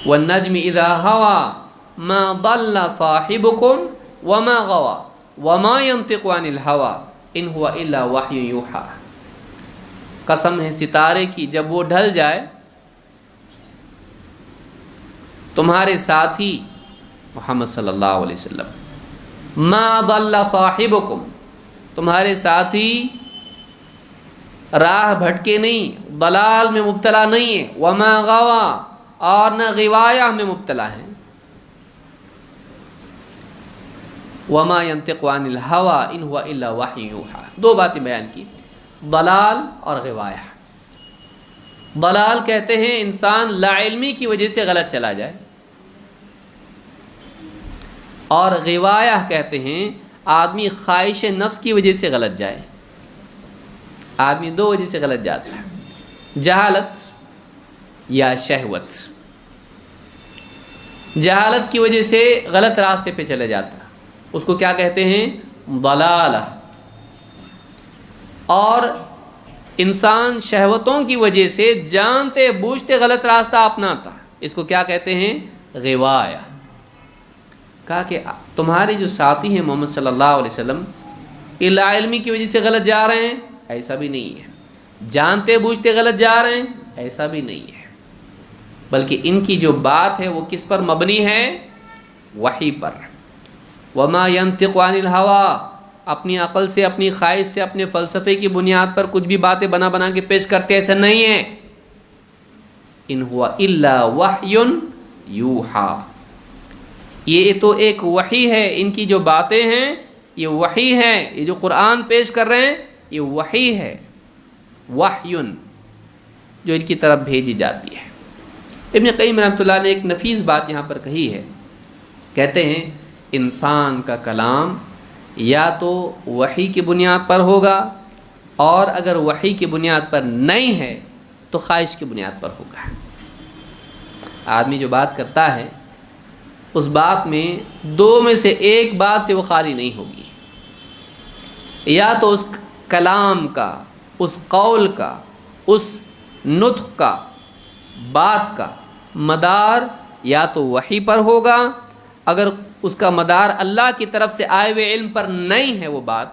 والنجم اذا هوى ما ضل صاحبكم وما غوى وما ينطق عن الهوى ان هو الا وحی یوحى. قسم ہے ستارے کی جب وہ ڈھل جائے، تمہارے ساتھی محمد صلی اللہ علیہ وسلم، ما ضل صاحبکم، تمہارے ساتھی راہ بھٹکے نہیں، ضلال میں مبتلا نہیں ہے، وما غوا، اور نہ غوایہ میں مبتلا ہیں. وما ينطق عن الهوى ان هو الا وحی یوحى. دو باتیں بیان کی، ضلال اور غوایہ. ضلال کہتے ہیں انسان لا علمی کی وجہ سے غلط چلا جائے، اور غوایہ کہتے ہیں آدمی خواہش نفس کی وجہ سے غلط جائے. آدمی دو وجہ سے غلط جاتا ہے، جہالت یا شہوت. جہالت کی وجہ سے غلط راستے پہ چلے جاتا ہے، اس کو کیا کہتے ہیں؟ ضلالہ. اور انسان شہوتوں کی وجہ سے جانتے بوجھتے غلط راستہ اپناتا، اس کو کیا کہتے ہیں؟ غوایہ. کہا کہ تمہارے جو ساتھی ہیں محمد صلی اللہ علیہ وسلم، یہ لا علمی کی وجہ سے غلط جا رہے ہیں؟ ایسا بھی نہیں ہے. جانتے بوجھتے غلط جا رہے ہیں؟ ایسا بھی نہیں ہے. بلکہ ان کی جو بات ہے وہ کس پر مبنی ہے؟ وحی پر. وما ينطق عن الهوى، اپنی عقل سے، اپنی خواہش سے، اپنے فلسفے کی بنیاد پر کچھ بھی باتیں بنا بنا کے پیش کرتے، ایسا نہیں ہے. ان هو الا وحی یوحى. یہ تو ایک وحی ہے، ان کی جو باتیں ہیں یہ وحی ہے. یہ جو قرآن پیش کر رہے ہیں یہ وحی ہے، وحی جو ان کی طرف بھیجی جاتی ہے. ابن قیم رحمۃ اللہ نے ایک نفیس بات یہاں پر کہی ہے. کہتے ہیں انسان کا کلام یا تو وحی کی بنیاد پر ہوگا، اور اگر وحی کی بنیاد پر نہیں ہے تو خواہش کی بنیاد پر ہوگا. آدمی جو بات کرتا ہے اس بات میں دو میں سے ایک بات سے وہ خالی نہیں ہوگی. یا تو اس کلام کا، اس قول کا، اس نطق کا، بات کا مدار یا تو وحی پر ہوگا. اگر اس کا مدار اللہ کی طرف سے آئے ہوئے علم پر نہیں ہے وہ بات،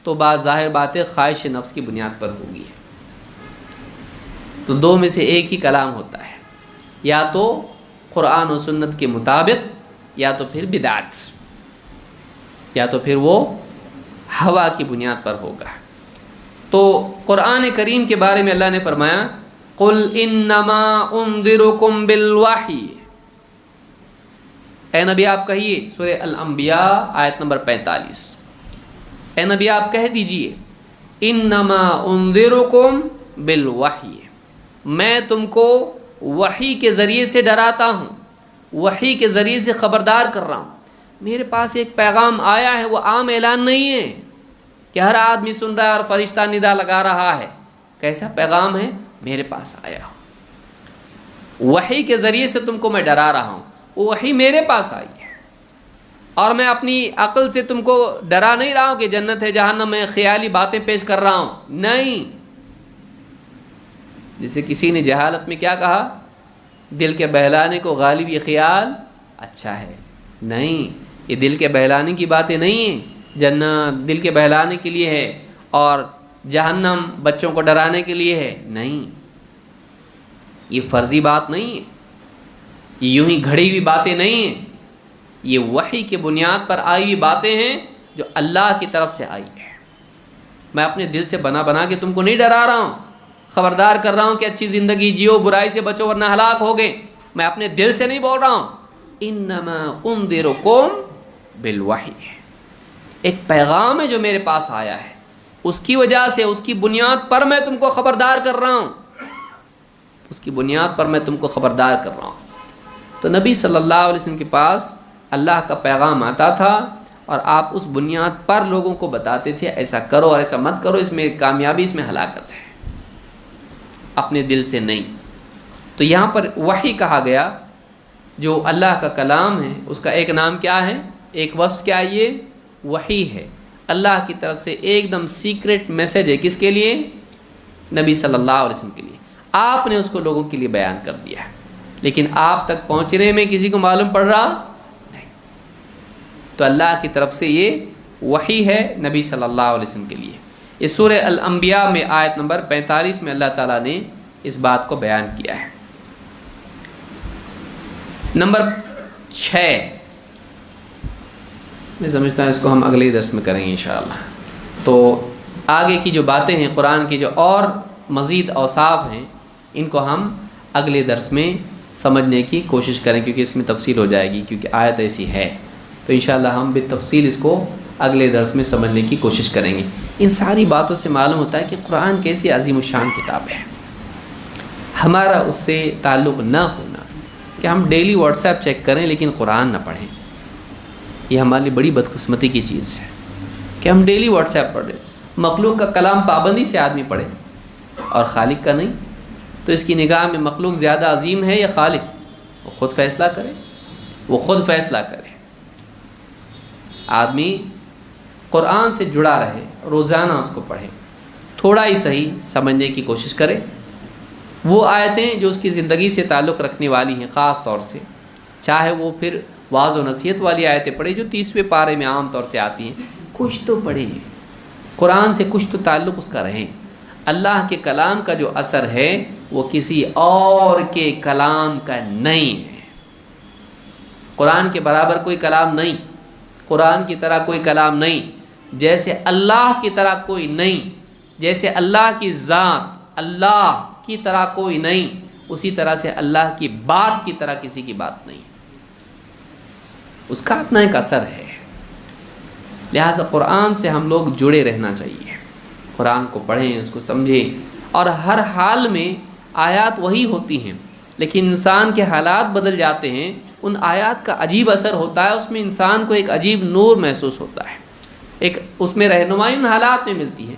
تو بات ظاہر بات ہے خواہش نفس کی بنیاد پر ہوگی. تو دو میں سے ایک ہی کلام ہوتا ہے، یا تو قرآن و سنت کے مطابق، یا تو پھر بدعت، یا تو پھر وہ ہوا کی بنیاد پر ہوگا. تو قرآن کریم کے بارے میں اللہ نے فرمایا قل انما انذرکم بالوحی. اے نبی آپ کہیے، سورہ الانبیاء آیت نمبر 45، اے نبی آپ کہہ دیجئے انما انذرکم بالوحی، میں تم کو وحی کے ذریعے سے ڈراتا ہوں، وحی کے ذریعے سے خبردار کر رہا ہوں. میرے پاس ایک پیغام آیا ہے، وہ عام اعلان نہیں ہے کہ ہر آدمی سن رہا ہے اور فرشتہ ندا لگا رہا ہے. کیسا پیغام ہے؟ میرے پاس آیا ہوں، وحی کے ذریعے سے تم کو میں ڈرا رہا ہوں. وہ وحی میرے پاس آئی ہے، اور میں اپنی عقل سے تم کو ڈرا نہیں رہا ہوں کہ جنت ہے جہنم ہے، خیالی باتیں پیش کر رہا ہوں. نہیں. جسے کسی نے جہالت میں کیا کہا، دل کے بہلانے کو غالب یہ خیال اچھا ہے. نہیں، یہ دل کے بہلانے کی باتیں نہیں ہیں. جنت دل کے بہلانے کے لیے ہے اور جہنم بچوں کو ڈرانے کے لیے ہے. نہیں، یہ فرضی بات نہیں ہے، یہ یوں ہی گھڑی ہوئی باتیں نہیں ہیں. یہ وحی کی بنیاد پر آئی ہوئی باتیں ہیں جو اللہ کی طرف سے آئی ہے. میں اپنے دل سے بنا بنا کے تم کو نہیں ڈرا رہا ہوں. خبردار کر رہا ہوں کہ اچھی زندگی جیو، برائی سے بچو ورنہ ہلاک ہوگے. میں اپنے دل سے نہیں بول رہا ہوں. انما انذرکم بالوحی، ایک پیغام ہے جو میرے پاس آیا ہے، اس کی وجہ سے، اس کی بنیاد پر میں تم کو خبردار کر رہا ہوں. اس کی بنیاد پر میں تم کو خبردار کر رہا ہوں. تو نبی صلی اللہ علیہ وسلم کے پاس اللہ کا پیغام آتا تھا اور آپ اس بنیاد پر لوگوں کو بتاتے تھے ایسا کرو اور ایسا مت کرو، اس میں کامیابی، اس میں ہلاکت ہے، اپنے دل سے نہیں. تو یہاں پر وحی کہا گیا، جو اللہ کا کلام ہے اس کا ایک نام کیا ہے، ایک وصف کیا ہے، یہ وحی ہے. اللہ کی طرف سے ایک دم سیکرٹ میسج ہے. کس کے لیے؟ نبی صلی اللہ علیہ وسلم کے لیے. آپ نے اس کو لوگوں کے لیے بیان کر دیا ہے، لیکن آپ تک پہنچنے میں کسی کو معلوم پڑ رہا نہیں. تو اللہ کی طرف سے یہ وحی ہے نبی صلی اللہ علیہ وسلم کے لیے. اس سورہ الانبیاء میں آیت نمبر 45 میں اللہ تعالیٰ نے اس بات کو بیان کیا ہے. نمبر 6 میں سمجھتا ہوں اس کو ہم اگلے درس میں کریں گے انشاءاللہ. تو آگے کی جو باتیں ہیں قرآن کی، جو اور مزید اوصاف ہیں، ان کو ہم اگلے درس میں سمجھنے کی کوشش کریں، کیونکہ اس میں تفصیل ہو جائے گی، کیونکہ آیت ایسی ہے. تو انشاءاللہ ہم بالتفصیل اس کو اگلے درس میں سمجھنے کی کوشش کریں گے. ان ساری باتوں سے معلوم ہوتا ہے کہ قرآن کیسی عظیم الشان کتاب ہے. ہمارا اس سے تعلق نہ ہونا کہ ہم ڈیلی واٹس ایپ چیک کریں لیکن قرآن نہ پڑھیں، یہ ہمارے لیے بڑی بدقسمتی کی چیز ہے کہ ہم ڈیلی واٹس ایپ پڑھ رہے. مخلوق کا کلام پابندی سے آدمی پڑھے اور خالق کا نہیں، تو اس کی نگاہ میں مخلوق زیادہ عظیم ہے یا خالق؟ وہ خود فیصلہ کرے، وہ خود فیصلہ کرے. آدمی قرآن سے جڑا رہے، روزانہ اس کو پڑھے، تھوڑا ہی صحیح سمجھنے کی کوشش کرے. وہ آیتیں جو اس کی زندگی سے تعلق رکھنے والی ہیں، خاص طور سے چاہے وہ پھر واعظ و نصیحت والی آیتیں پڑھے جو 30ویں پارے میں عام طور سے آتی ہیں، کچھ تو پڑھے، قرآن سے کچھ تو تعلق اس کا رہے. اللہ کے کلام کا جو اثر ہے وہ کسی اور کے کلام کا نہیں ہے. قرآن کے برابر کوئی کلام نہیں، قرآن کی طرح کوئی کلام نہیں، جیسے اللہ کی طرح کوئی نہیں، جیسے اللہ کی ذات اللہ کی طرح کوئی نہیں، اسی طرح سے اللہ کی بات کی طرح کسی کی بات نہیں. اس کا اپنا ایک اثر ہے. لہٰذا قرآن سے ہم لوگ جڑے رہنا چاہیے، قرآن کو پڑھیں، اس کو سمجھیں. اور ہر حال میں آیات وہی ہوتی ہیں لیکن انسان کے حالات بدل جاتے ہیں، ان آیات کا عجیب اثر ہوتا ہے، اس میں انسان کو ایک عجیب نور محسوس ہوتا ہے، ایک اس میں رہنمائی ان حالات میں ملتی ہے.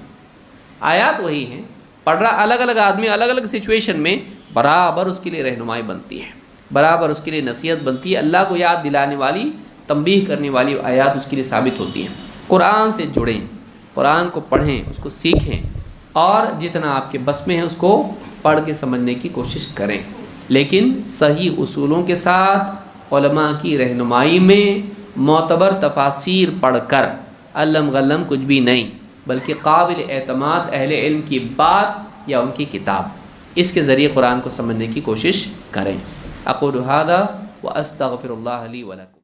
آیات وہی ہیں، پڑھ رہا الگ الگ آدمی الگ الگ سچویشن میں برابر اس کے لیے رہنمائی بنتی ہے، برابر اس کے لیے نصیحت بنتی ہے، اللہ کو یاد دلانے والی، تنبیہ کرنے والی آیات اس کے لیے ثابت ہوتی ہیں. قرآن سے جڑیں، قرآن کو پڑھیں، اس کو سیکھیں، اور جتنا آپ کے بس میں ہے اس کو پڑھ کے سمجھنے کی کوشش کریں، لیکن صحیح اصولوں کے ساتھ، علماء کی رہنمائی میں، معتبر تفاسیر پڑھ کر، علم غلم کچھ بھی نہیں، بلکہ قابل اعتماد اہل علم کی بات یا ان کی کتاب، اس کے ذریعے قرآن کو سمجھنے کی کوشش کریں. اقول ھذا واستغفر اللہ لی ولکم.